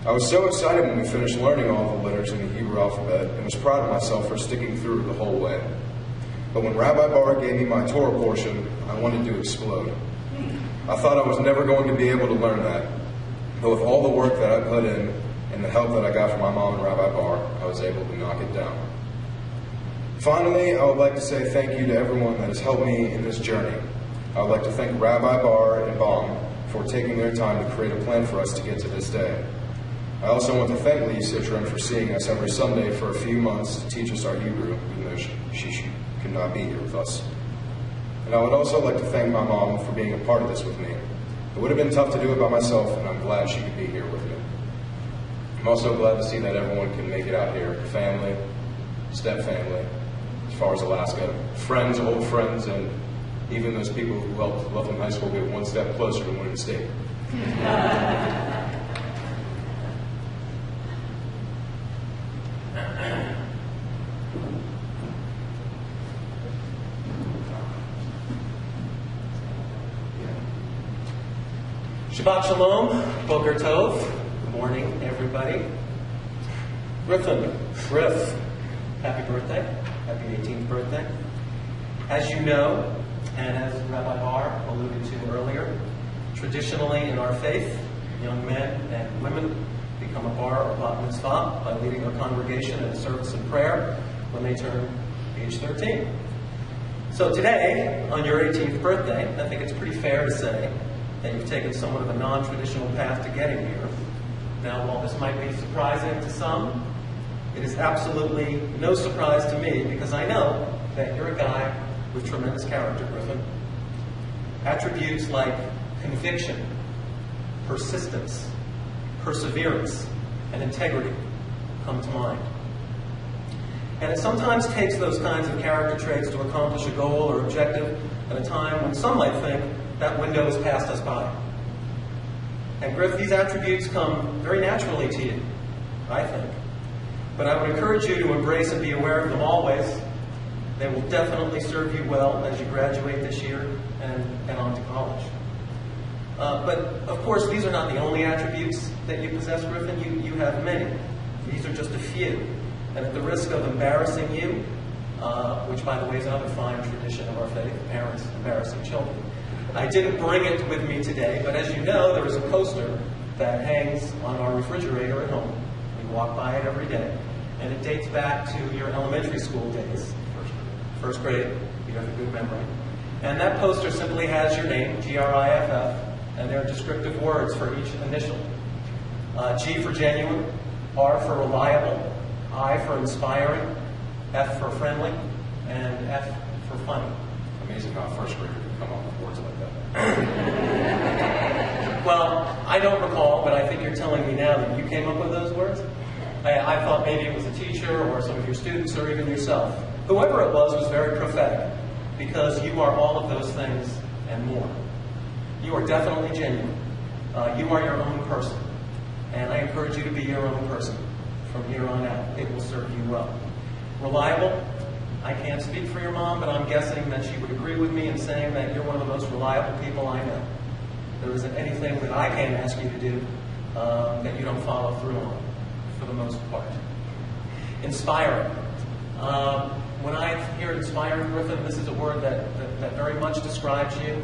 I was so excited when we finished learning all the letters in the Hebrew alphabet and was proud of myself for sticking through the whole way. But when Rabbi Bar gave me my Torah portion, I wanted to explode. I thought I was never going to be able to learn that. But with all the work that I put in and the help that I got from my mom and Rabbi Bar, I was able to knock it down. Finally, I would like to say thank you to everyone that has helped me in this journey. I would like to thank Rabbi Bar and Baum for taking their time to create a plan for us to get to this day. I also want to thank Lee Citron for seeing us every Sunday for a few months to teach us our Hebrew, even though she could not be here with us. And I would also like to thank my mom for being a part of this with me. It would have been tough to do it by myself, and I'm glad she could be here with me. I'm also glad to see that everyone can make it out here. Family, step family, as far as Alaska, friends, old friends, and even those people who helped Loveland High School get one step closer to winning the state. Shabbat Shalom, Boker Tov. Good morning, everybody. Griff, happy birthday. Happy 18th birthday. As you know, and as Rabbi Bar alluded to earlier, traditionally in our faith, young men and women become a bar or bat mitzvah by leading our congregation in a service and prayer when they turn age 13. So today, on your 18th birthday, I think it's pretty fair to say that you've taken somewhat of a non-traditional path to getting here. Now, while this might be surprising to some, it is absolutely no surprise to me because I know that you're a guy with tremendous character, Griffin. Attributes like conviction, persistence, perseverance, and integrity come to mind. And it sometimes takes those kinds of character traits to accomplish a goal or objective at a time when some might think that window has passed us by. And Griff, these attributes come very naturally to you, I think. But I would encourage you to embrace and be aware of them always. They will definitely serve you well as you graduate this year and on to college. But, of course, these are not the only attributes that you possess, Griffin. You have many. These are just a few. And at the risk of embarrassing you, which, by the way, is another fine tradition of our faith, parents embarrassing children, I didn't bring it with me today, but as you know, there is a poster that hangs on our refrigerator at home. We walk by it every day. And it dates back to your elementary school days. First grade, you have a good memory. And that poster simply has your name, G-R-I-F-F, and there are descriptive words for each initial. G for genuine, R for reliable, I for inspiring, F for friendly, and F for funny. Amazing how a first grader can come up with words like that. Well, I don't recall, but I think you're telling me now that you came up with those words. I thought maybe it was a teacher or some of your students or even yourself. Whoever it was very prophetic, because you are all of those things and more. You are definitely genuine. You are your own person. And I encourage you to be your own person from here on out. It will serve you well. Reliable. I can't speak for your mom, but I'm guessing that she would agree with me in saying that you're one of the most reliable people I know. There isn't anything that I can ask you to do that you don't follow through on, for the most part. Inspiring. When I hear inspiring, Griffin, this is a word that very much describes you.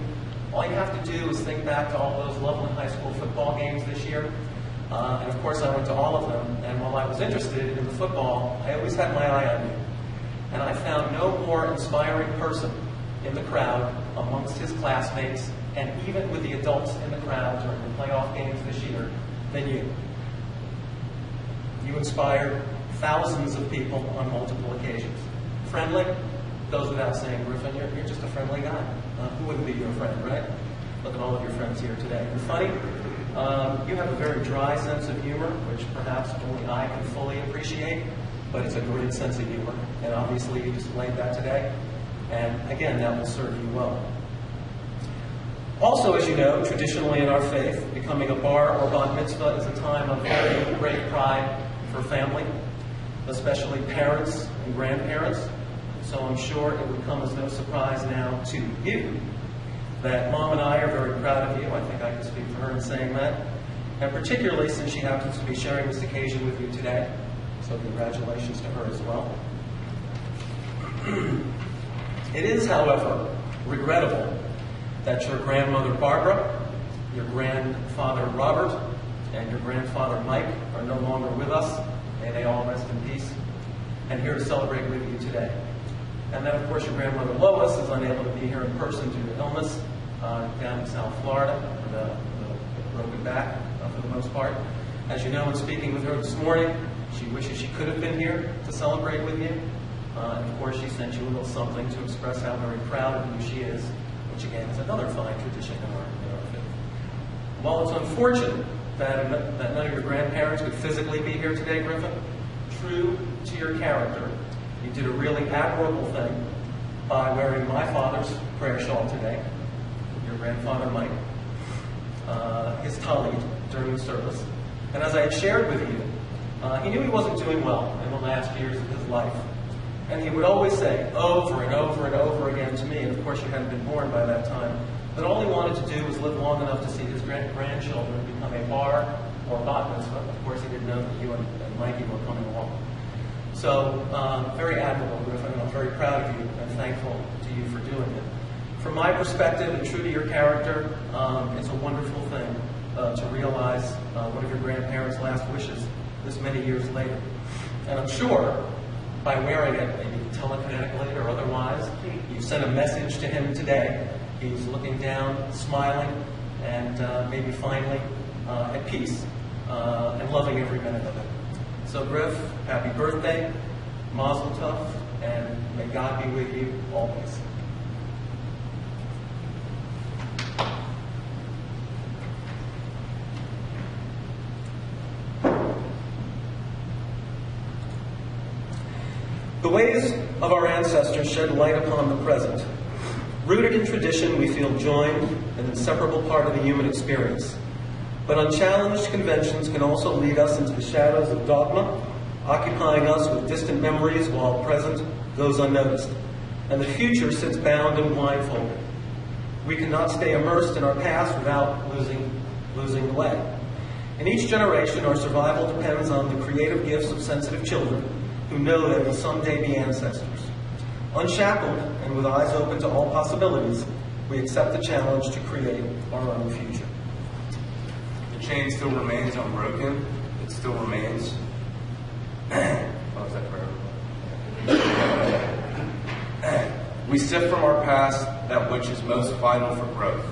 All you have to do is think back to all those lovely high school football games this year. And of course, I went to all of them. And while I was interested in the football, I always had my eye on you. And I found no more inspiring person in the crowd amongst his classmates and even with the adults in the crowd during the playoff games this year than you. You inspired thousands of people on multiple occasions. Friendly, goes without saying, Griffin, you're just a friendly guy. Who wouldn't be your friend, right? Look at all of your friends here today. And funny, you have a very dry sense of humor, which perhaps only I can fully appreciate, but it's a great sense of humor. And obviously you displayed that today. And again, that will serve you well. Also, as you know, traditionally in our faith, becoming a bar or bat mitzvah is a time of very great pride for family, especially parents and grandparents. So I'm sure it would come as no surprise now to you that Mom and I are very proud of you. I think I can speak for her in saying that. And particularly since she happens to be sharing this occasion with you today. So congratulations to her as well. It is, however, regrettable that your grandmother Barbara, your grandfather Robert, and your grandfather Mike are no longer with us. May they all rest in peace. And here to celebrate with you today. And then, of course, your grandmother Lois is unable to be here in person due to illness down in South Florida with a broken back for the most part. As you know, in speaking with her this morning, she wishes she could have been here to celebrate with you. And of course, she sent you a little something to express how very proud of you she is, which again is another fine tradition in our faith. While it's unfortunate that none of your grandparents could physically be here today, Griffin, true to your character, you did a really admirable thing by wearing my father's prayer shawl today, your grandfather Mike, his tallit during the service. And as I had shared with you, he knew he wasn't doing well in the last years of his life. And he would always say over and over and over again to me, and of course you hadn't been born by that time, that all he wanted to do was live long enough to see his grandchildren become a bar or bat mitzvah. Of course he didn't know that you and Mikey were coming along. So, very admirable, Griffin, and I'm very proud of you and thankful to you for doing it. From my perspective, and true to your character, it's a wonderful thing to realize one of your grandparents' last wishes this many years later. And I'm sure by wearing it, maybe telekinetically or otherwise, you sent a message to him today. He's looking down, smiling, and maybe finally at peace and loving every minute of it. So, Griff, happy birthday, Mazel Tov, and may God be with you always. The ways of our ancestors shed light upon the present. Rooted in tradition, we feel joined, an inseparable part of the human experience. But unchallenged conventions can also lead us into the shadows of dogma, occupying us with distant memories while present goes unnoticed, and the future sits bound and blindfolded. We cannot stay immersed in our past without losing the way. In each generation, our survival depends on the creative gifts of sensitive children who know they will someday be ancestors. Unshackled and with eyes open to all possibilities, we accept the challenge to create our own future. The chain still remains unbroken. It still remains. What was that prayer? We sift from our past that which is most vital for growth.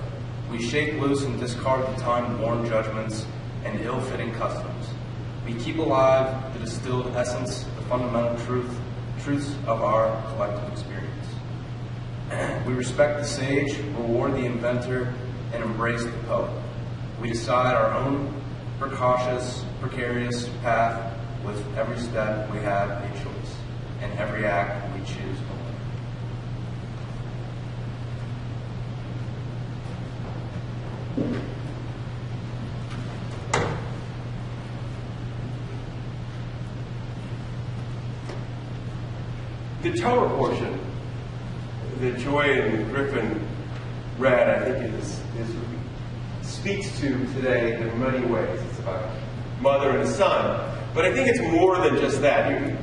We shake loose and discard the time-worn judgments and ill-fitting customs. We keep alive the distilled essence, the fundamental truths of our collective experience. We respect the sage, reward the inventor, and embrace the poet. We decide our own precarious path with every step we have a choice, and every act we choose alone. The Torah portion that Joy and Griffin read, I think, speaks to today in many ways. It's about mother and son, but I think it's more than just that.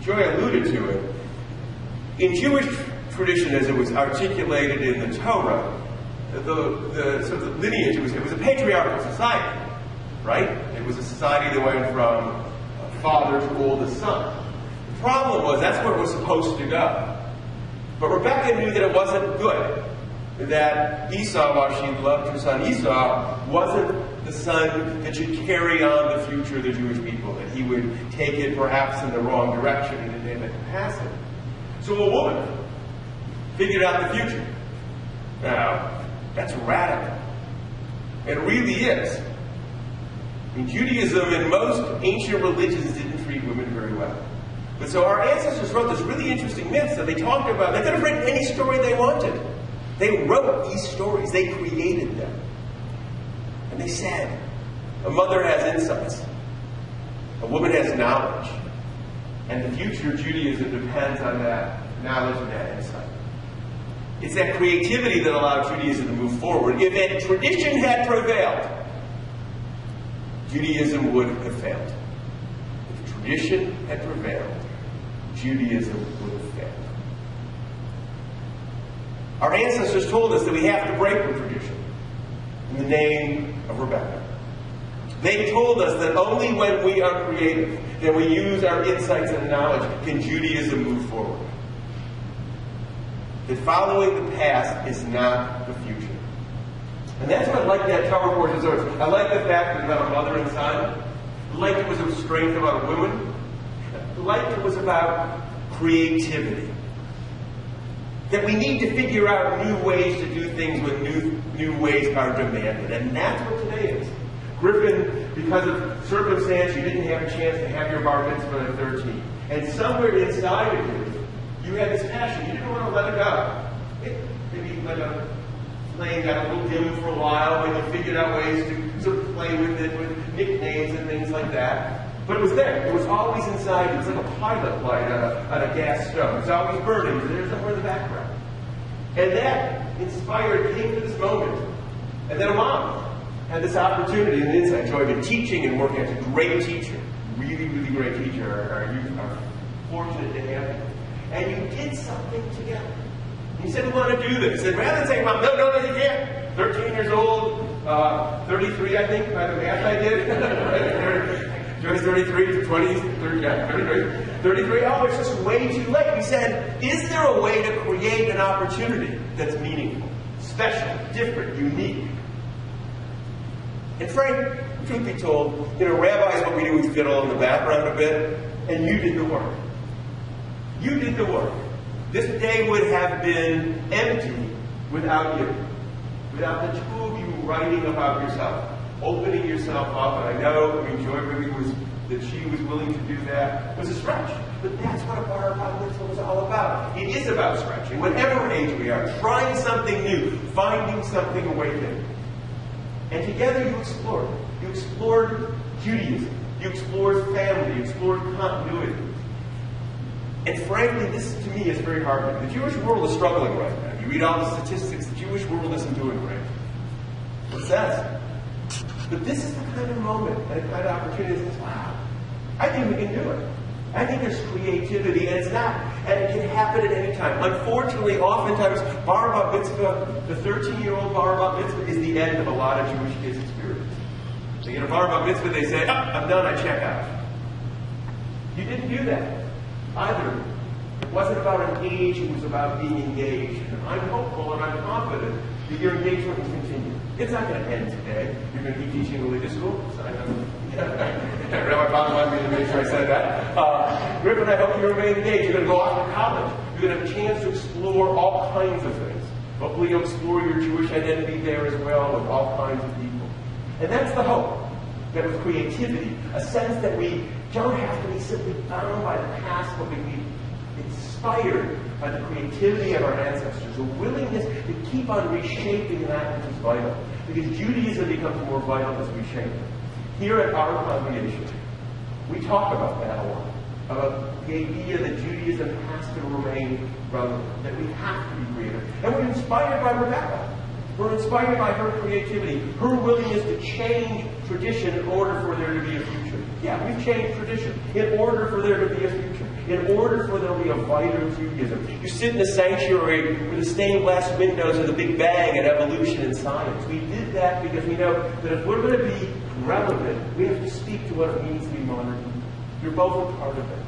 Joy alluded to it. In Jewish tradition, as it was articulated in the Torah, the sort of lineage was a patriarchal society, right? It was a society that went from father to oldest son. The problem was that's where it was supposed to go. But Rebecca knew that it wasn't good. That Esau, while she loved her son Esau, wasn't the son that should carry on the future of the Jewish people, that he would take it perhaps in the wrong direction and end up passing. So a woman figured out the future. Now, that's radical. It really is. In Judaism and most ancient religions didn't treat women very well. But so our ancestors wrote this really interesting myth that they talked about. They could have written any story they wanted. They wrote these stories. They created them. And they said, a mother has insights. A woman has knowledge. And the future of Judaism depends on that knowledge and that insight. It's that creativity that allowed Judaism to move forward. If that tradition had prevailed, Judaism would have failed. If tradition had prevailed, Judaism would have failed. Our ancestors told us that we have to break with tradition in the name of Rebecca. They told us that only when we are creative, that we use our insights and knowledge, can Judaism move forward. That following the past is not the future. And that's what I like that Torah portion is. I like the fact that it's about a mother and son. I like it was a strength about a woman. I like it was about creativity. That we need to figure out new ways to do things when new ways are demanded. And that's what today is. Griffin, because of circumstance, you didn't have a chance to have your bar mitzvah at 13. And somewhere inside of you, you had this passion. You didn't want to let it go. Maybe let a flame got a little dim for a while, but you figured out ways to sort of play with it, with nicknames and things like that. But it was there. It was always inside. It was like a pilot light on a gas stove. It was always burning. It was there somewhere in the background. And that inspired came to this moment. And then a mom had this opportunity and insight. Joy had been teaching and working as a great teacher. Really, really great teacher. Our youth are fortunate to have you. And you did something together. You said, we want to do this. And rather than saying, Mom, no, you can't. 13 years old, 33, I think, by the math I did. Joy's 33 to 20, 33. Oh, it's just way too late. We said, is there a way to create an opportunity that's meaningful, special, different, unique? And Frank, truth be told, rabbis, what we do is fiddle in the background a bit, and you did the work. You did the work. This day would have been empty without you. Without the two of you writing about yourself, opening yourself up. And I know, Joy really that she was willing to do that was a stretch. But that's what a bar mitzvah was all about. It is about stretching. Whatever age we are, trying something new, finding something awakening. And together you explored. You explored Judaism. You explored family. You explored continuity. And frankly, this to me is very heartening. The Jewish world is struggling right now. You read all the statistics, the Jewish world isn't doing great. It says. But this is the kind of moment and the kind of opportunity that says, wow, I think we can do it. I think there's creativity, and it's not, and it can happen at any time. Unfortunately, oftentimes, bar bat mitzvah, the 13-year-old bar bat mitzvah is the end of a lot of Jewish kids' experience. They get a bar bat mitzvah, they say, I'm done, I check out. You didn't do that either. It wasn't about an age, it was about being engaged. And I'm hopeful and I'm confident that your engagement will continue. It's not going to end today. You're going to be teaching religious school. It's not going to Rabbi Bob wanted me to make sure I said that. Griffin, I hope you remain engaged. You're going to go off to college. You're going to have a chance to explore all kinds of things. Hopefully you'll explore your Jewish identity there as well with all kinds of people. And that's the hope. That with creativity, a sense that we don't have to be simply bound by the past, but we be inspired by the creativity of our ancestors, a willingness to keep on reshaping that which is vital. Because Judaism becomes more vital as we shape it. Here at our congregation, we talk about that a lot. About the idea that Judaism has to remain relevant, that we have to be creative. And we're inspired by Rebecca. We're inspired by her creativity, her willingness to change tradition in order for there to be a future. Yeah, we've changed tradition in order for there to be a future, in order for there to be a vital Judaism. You sit in the sanctuary with the stained glass windows of the Big Bang and evolution and science. We did that because we know that if we're going to be relevant, we have to speak to what it means to be modern. You're both a part of it.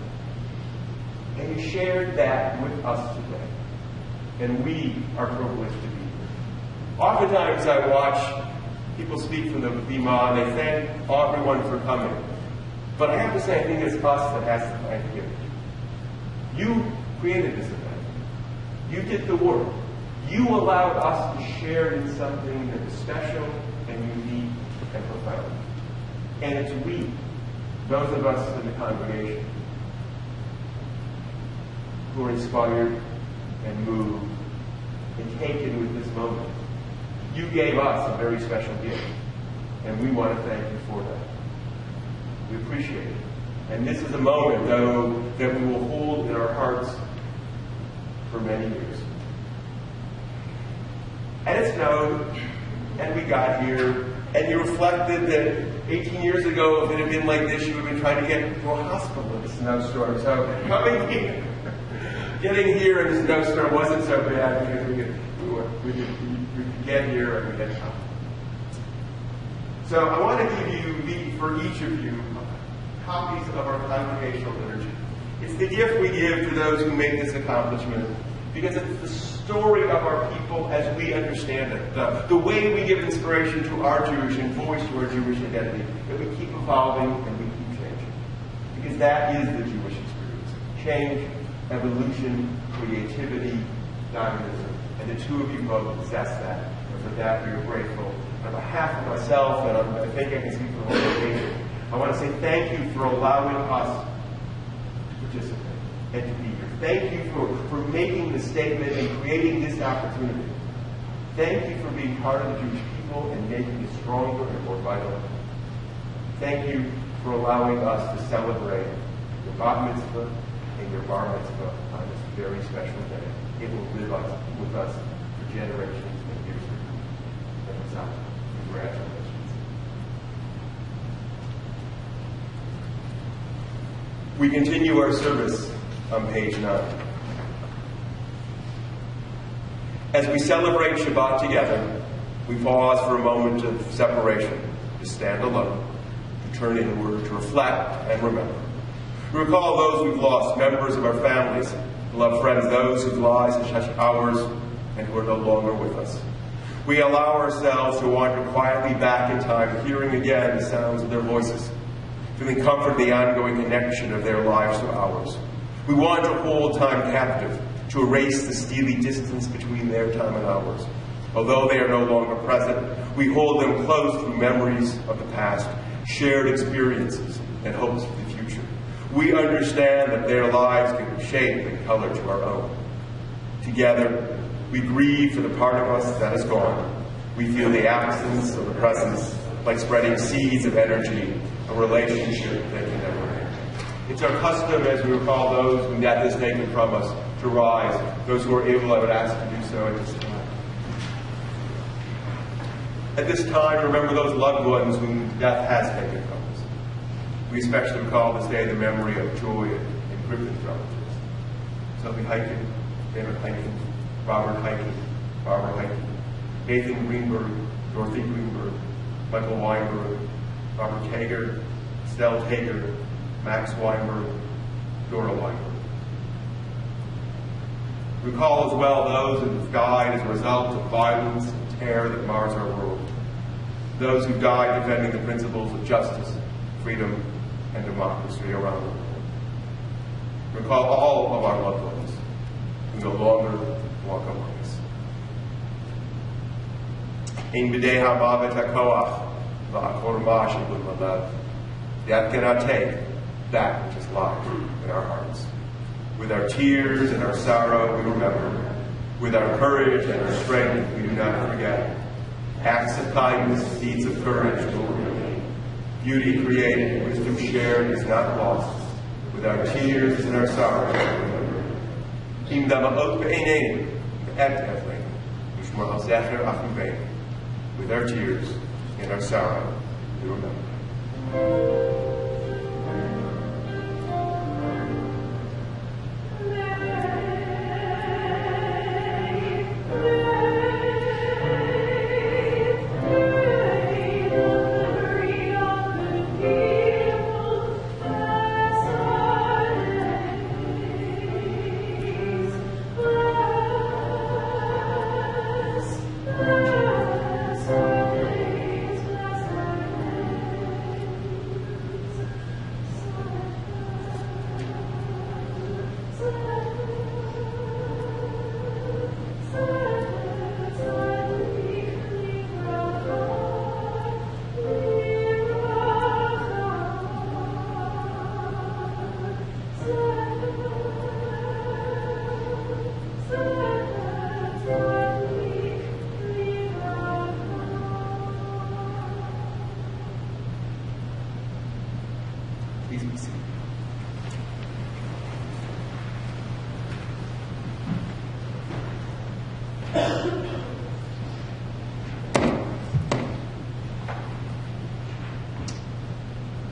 And you shared that with us today. And we are privileged to be here. Oftentimes I watch people speak from the Bima and they thank everyone for coming. But I have to say, I think it's us that has to thank you. You created this event. You did the work. You allowed us to share in something that is special and unique and profound. And it's we, those of us in the congregation, who are inspired and moved and taken with this moment. You gave us a very special gift, and we want to thank you for that. We appreciate it. And this is a moment, though, that we will hold in our hearts for many years. And it snowed, and we got here, and you reflected that 18 years ago, if it had been like this, you would have been trying to get to a hospital in a snowstorm. So coming here, getting here in the snowstorm wasn't so bad because we could get here and we had come. So I want to give you, for each of you, copies of our congregational liturgy. It's the gift we give to those who make this accomplishment because it's the story of our people as we understand it. The way we give inspiration to our Jewish and voice to our Jewish identity, that we keep evolving and we keep changing. Because that is the Jewish experience. Change, evolution, creativity, dynamism. And the two of you both possess that. And for that we are grateful. On behalf of myself, and I think I can speak for the whole congregation, I want to say thank you for allowing us to participate and to be here. Thank you for making the statement and creating this opportunity. Thank you for being part of the Jewish people and making it stronger and more vital. Thank you for allowing us to celebrate your bat mitzvah and your bar mitzvah on this very special day. It will live with us for generations and years to come. And so, congratulations. We continue our service on page 9. As we celebrate Shabbat together, we pause for a moment of separation, to stand alone, to turn inward, to reflect and remember. We recall those we've lost, members of our families, beloved friends, those whose lives have touched ours and who are no longer with us. We allow ourselves to wander quietly back in time, hearing again the sounds of their voices, feeling comfort in the ongoing connection of their lives to ours. We want to hold time captive, to erase the steely distance between their time and ours. Although they are no longer present, we hold them close through memories of the past, shared experiences, and hopes for the future. We understand that their lives give shape and color to our own. Together, we grieve for the part of us that is gone. We feel the absence of the presence, like spreading seeds of energy, a relationship that can never end. It's our custom, as we recall those whom death has taken from us, to rise. Those who are able, I would ask to do so at this time. At this time, remember those loved ones whom death has taken from us. We especially recall this day the memory of Joy and Griffin's relatives. Sophie Heiken, David Heiken, Robert Heiken, Barbara Heiken, Nathan Greenberg, Dorothy Greenberg, Michael Weinberg, Robert Tager, Stell Tager, Max Weinberg, Dora Weinberg. Recall as well those who have died as a result of violence and terror that mars our world. Those who died defending the principles of justice, freedom, and democracy around the world. Recall all of our loved ones who no longer walk among us. In b'dei ha'mavet ha'koach v'akor ma'ashibun l'lev. Death cannot take that which is locked in our hearts. With our tears and our sorrow, we remember. With our courage and our strength, we do not forget. Acts of kindness, deeds of courage will remain. Beauty created, wisdom shared is not lost. With our tears and our sorrow, we remember. Im dama'ot be'eneinu, be'et efreinu, mishmor al zecher achuveinu. With our tears and our sorrow, we remember. Please be seated.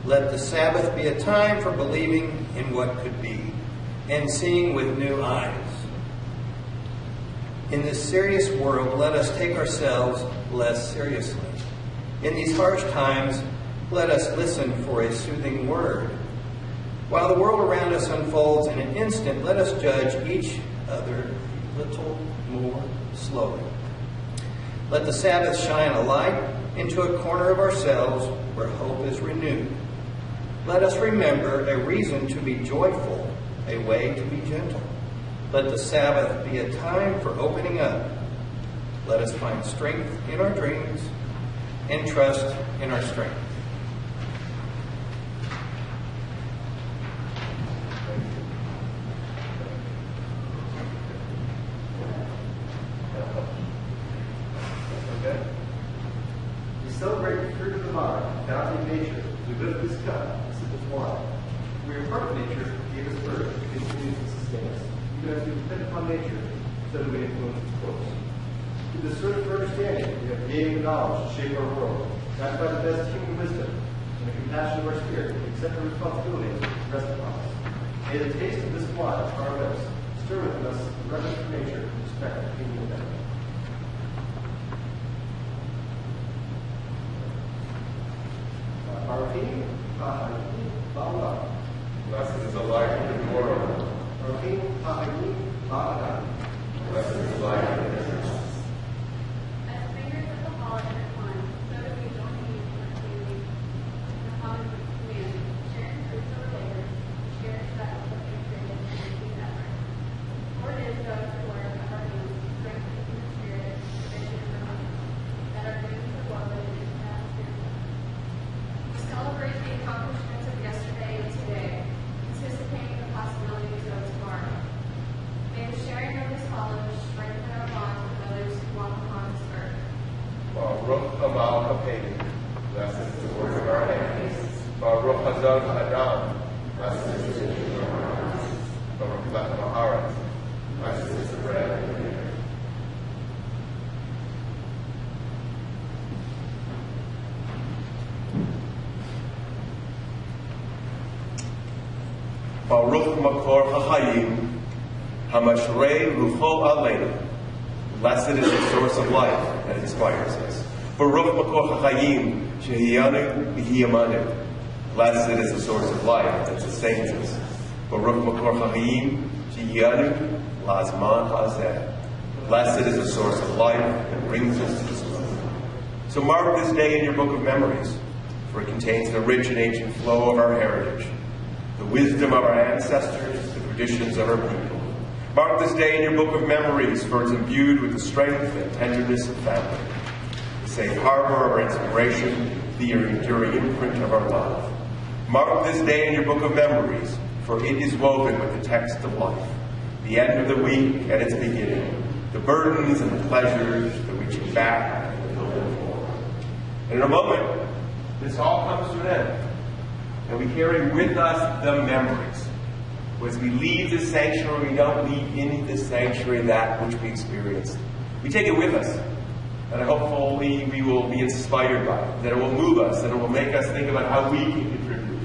Let the Sabbath be a time for believing in what could be and seeing with new eyes. In this serious world, let us take ourselves less seriously. In these harsh times, let us listen for a soothing word. While the world around us unfolds in an instant, let us judge each other a little more slowly. Let the Sabbath shine a light into a corner of ourselves where hope is renewed. Let us remember a reason to be joyful, a way to be gentle. Let the Sabbath be a time for opening up. Let us find strength in our dreams and trust in our strength. Okay? We celebrate the fruit of the vine, found in nature. We live this cup, we sip this wine. We are part of nature, gave us birth, to continue to sustain us. Even as we depend upon nature, so that we influence its course. Through the search for understanding, we have gained knowledge to shape our world, guided by the best human wisdom and the compassion of our spirit, we accept the responsibility to rest upon us. May the taste of this wine on our lips stir within us the reverence for nature and respect for human endeavor. Baruchim, Ha'ayim, Ba'olam. Blessed is the light of the world. Baruchim, Ha'ayim, Ba'olam. Blessed is the light of the world. As fingers of the holly intertwine, so do we join in our daily the common command, sharing fruits of our labor, cherish that of the created and receive effort. For it is God's word of our hands, strengthening the spirit, provision for hope, that our dreams are woven into that spirit. We celebrate the accomplishments of yesterday and today, anticipating the possibilities of tomorrow. May the sharing of this knowledge strengthen our bonds with others who walk upon this earth. Baruch Hamal Hapedi. Blessed is the work of our hands. Baruch Hazon Ha'adam. Blessed is the fruit of our hands. Baruch Lechem Ha'aretz. Blessed is the bread of the air. Baruch Makor HaChayim. Hamashrei Rucho Aleinu. Blessed is the source of life that inspires us. Baruch Makor HaChayim. Shehiyanu B'hiyamanu. Blessed is the source of life that sustains us. Baruch Makor HaChayim. Shehiyanu Lazman Hazeh. Blessed is the source of life that brings us to this moment. So mark this day in your book of memories. for it contains the rich and ancient flow of our heritage, the wisdom of our ancestors, the traditions of our people. Mark this day in your book of memories, for it's imbued with the strength and tenderness of family, the safe harbor of our inspiration, the enduring imprint of our love. Mark this day in your book of memories, for it is woven with the text of life, the end of the week and its beginning, the burdens and the pleasures, the reaching back and the building forward. And in a moment, this all comes to an end, and we carry with us the memories. As we leave this sanctuary, we don't leave in this sanctuary that which we experienced. We take it with us, and hopefully we will be inspired by it, that it will move us, that it will make us think about how we can contribute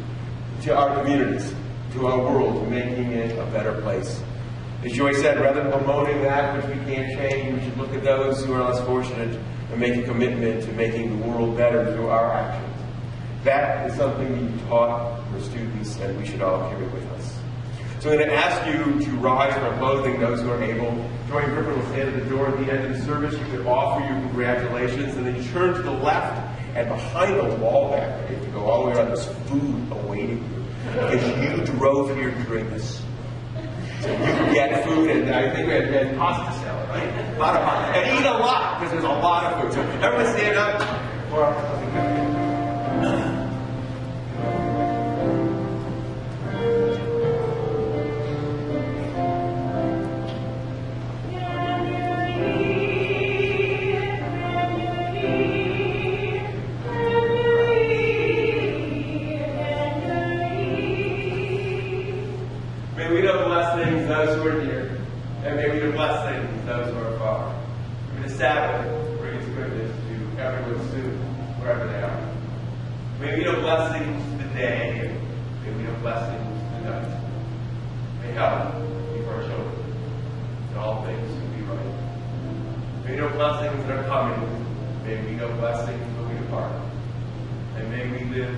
to our communities, to our world, to making it a better place. As Joy said, rather than bemoaning that which we can't change, we should look at those who are less fortunate and make a commitment to making the world better through our actions. That is something we taught our students, and we should all carry with us. So I'm going to ask you to rise from clothing, those who are able. Joy-Griffin will stand at the door at the end of the service. You can offer your congratulations, and then you turn to the left, and behind the wall back there, you have to go all the way around, there's food awaiting you. Because you drove here to drink this. So you can get food, and I think we had pasta salad, right? A lot of pasta. And eat a lot, because there's a lot of food. So everyone stand up for our closing. Those who are near, and may we do blessings those who are far. May the Sabbath bring its goodness to everyone soon, wherever they are. May we do blessings today, and may we do blessings tonight. May help be for our children, and all things will be right. May we do blessings that are coming. May we do blessings when we depart. And may we live